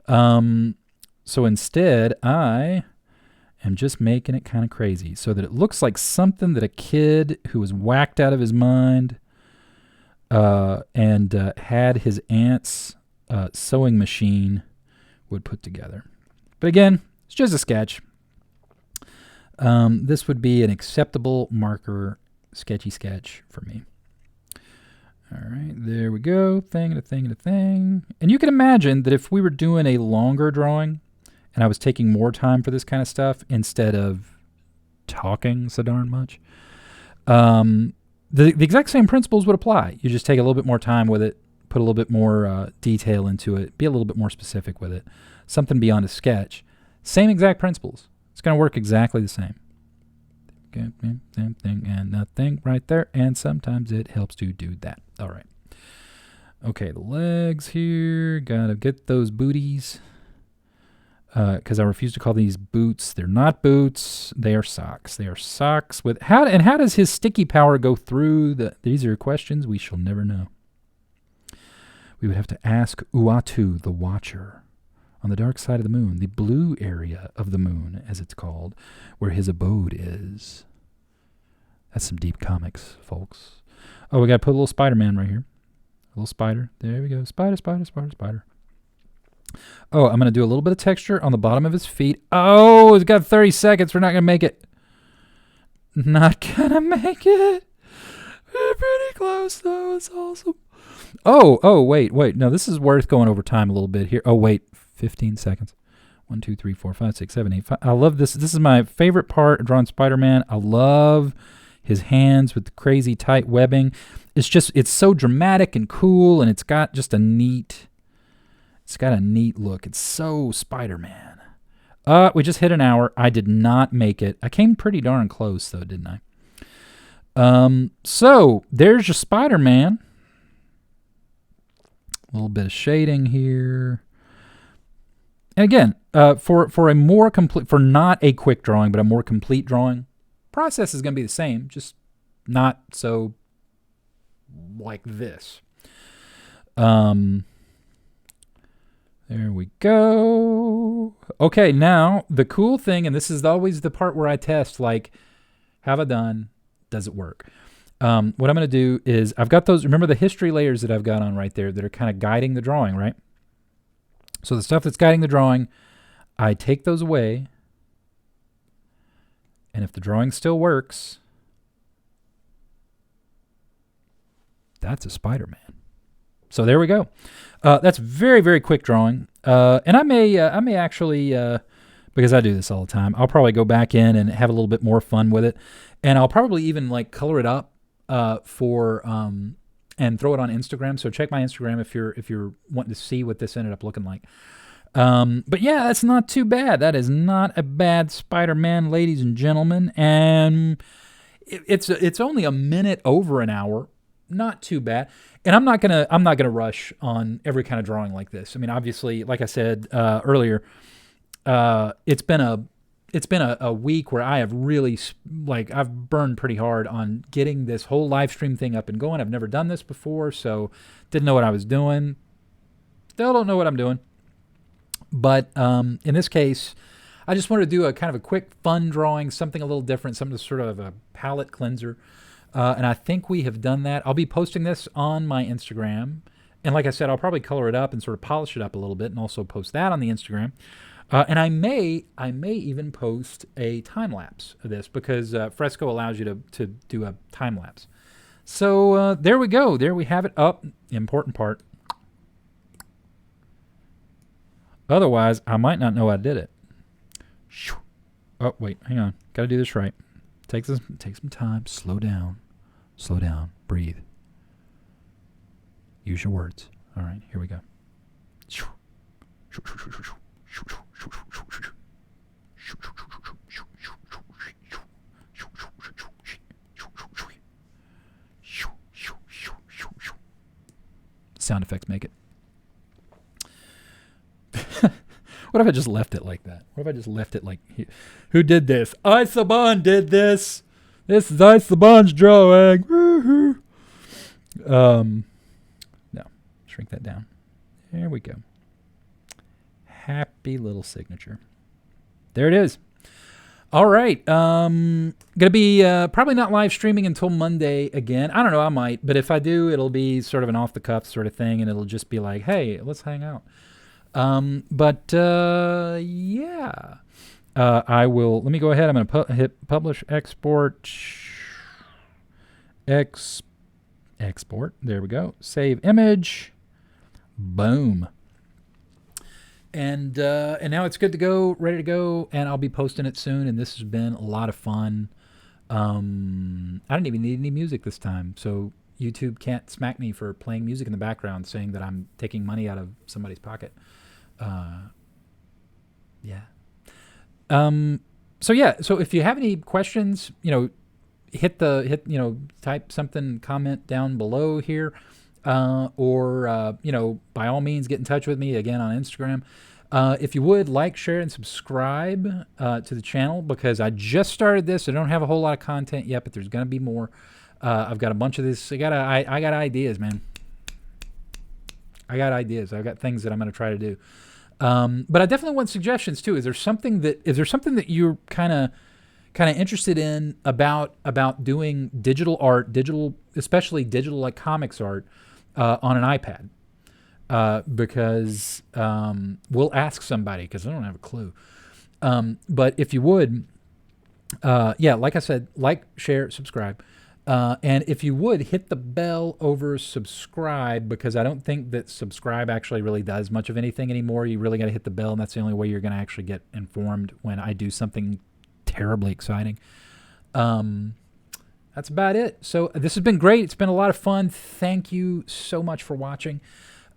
So instead, I am just making it kind of crazy so that it looks like something that a kid who was whacked out of his mind and had his aunt's sewing machine would put together. But again, it's just a sketch. This would be an acceptable marker sketchy sketch for me. All right, there we go. Thing and a thing and a thing. And you can imagine that if we were doing a longer drawing and I was taking more time for this kind of stuff instead of talking so darn much, the exact same principles would apply. You just take a little bit more time with it, put a little bit more detail into it, be a little bit more specific with it, something beyond a sketch. Same exact principles. It's going to work exactly the same. Okay, same thing and nothing right there. And sometimes it helps to do that. All right. Okay, the legs here. Got to get those booties. Because I refuse to call these boots. They're not boots. They are socks. They are socks with... How does his sticky power go through the... These are questions we shall never know. We would have to ask Uatu, the Watcher, on the dark side of the moon, the blue area of the moon, as it's called, where his abode is. That's some deep comics, folks. Oh, we got to put a little Spider-Man right here. A little spider. There we go. Spider, spider, spider, spider. Oh, I'm going to do a little bit of texture on the bottom of his feet. Oh, it's got 30 seconds. We're not going to make it. Not gonna make it. We're pretty close though. It's awesome. Oh, wait. No, this is worth going over time a little bit here. Oh, wait. 15 seconds. 1, 2, 3, 4, 5, 6, 7, 8. 5. I love this. This is my favorite part of drawing Spider-Man. I love his hands with the crazy tight webbing. It's so dramatic and cool, and it's got just a neat look. It's so Spider-Man. We just hit an hour. I did not make it. I came pretty darn close, though, didn't I? So there's your Spider-Man. A little bit of shading here. And again, for a more complete, for not a quick drawing, but a more complete drawing, process is going to be the same, just not so like this. There we go. Okay, now the cool thing, and this is always the part where I test, like, have I done? Does it work? What I'm going to do is I've got those, remember the history layers that I've got on right there that are kind of guiding the drawing, right? So the stuff that's guiding the drawing, I take those away. And if the drawing still works, that's a Spider-Man. So there we go. That's very, very quick drawing. And I may actually, because I do this all the time, I'll probably go back in and have a little bit more fun with it. And I'll probably even like color it up and throw it on Instagram. So check my Instagram if you're wanting to see what this ended up looking like. But yeah, that's not too bad. That is not a bad Spider-Man, ladies and gentlemen. And it's only a minute over an hour. Not too bad. And I'm not gonna rush on every kind of drawing like this. I mean, obviously, like I said earlier, it's been a week where I have really, like, I've burned pretty hard on getting this whole live stream thing up and going. I've never done this before, so didn't know what I was doing. Still don't know what I'm doing. But in this case, I just wanted to do a kind of a quick, fun drawing, something a little different, something sort of a palette cleanser. And I think we have done that. I'll be posting this on my Instagram. And like I said, I'll probably color it up and sort of polish it up a little bit and also post that on the Instagram. And I may even post a time lapse of this because Fresco allows you to do a time lapse. So there we go. There we have it. Up. Important part. Otherwise, I might not know I did it. Oh, wait. Hang on. Got to do this right. Take some time. Slow down. Breathe. Use your words. All right. Here we go. Sound effects make it. What if I just left it like that? What if I just left it like, who did this? Isobon did this. This is Isobon's drawing. Woo-hoo. No, shrink that down. There we go. Happy little signature. There it is. All right. Gonna be probably not live streaming until Monday again. I don't know. I might, but if I do, it'll be sort of an off the cuff sort of thing, and it'll just be like, hey, let's hang out. Yeah. I will. Let me go ahead. I'm gonna hit publish, export, export. There we go. Save image. Boom. And now it's good to go, ready to go, and I'll be posting it soon. And this has been a lot of fun. I didn't even need any music this time, so YouTube can't smack me for playing music in the background, saying that I'm taking money out of somebody's pocket. Yeah. So yeah. So if you have any questions, type something, comment down below here. Or by all means, get in touch with me again on Instagram. If you would, like, share, and subscribe to the channel, because I just started this. I don't have a whole lot of content yet, but there's going to be more. I've got a bunch of this. I got ideas, man. I got ideas. I've got things that I'm going to try to do. But I definitely want suggestions too. Is there something that you're kind of interested in about doing digital art, especially digital like comics art, on an iPad? Because we'll ask somebody, because I don't have a clue. But if you would, Yeah, like I said, like, share, subscribe. And if you would hit the bell over subscribe, because I don't think that subscribe actually really does much of anything anymore. You really got to hit the bell, and that's the only way you're going to actually get informed when I do something terribly exciting. That's about it. So this has been great. It's been a lot of fun. Thank you so much for watching.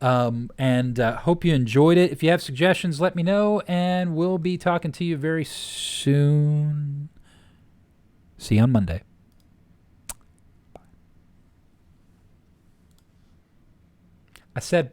And hope you enjoyed it. If you have suggestions, let me know, and we'll be talking to you very soon. See you on Monday. I said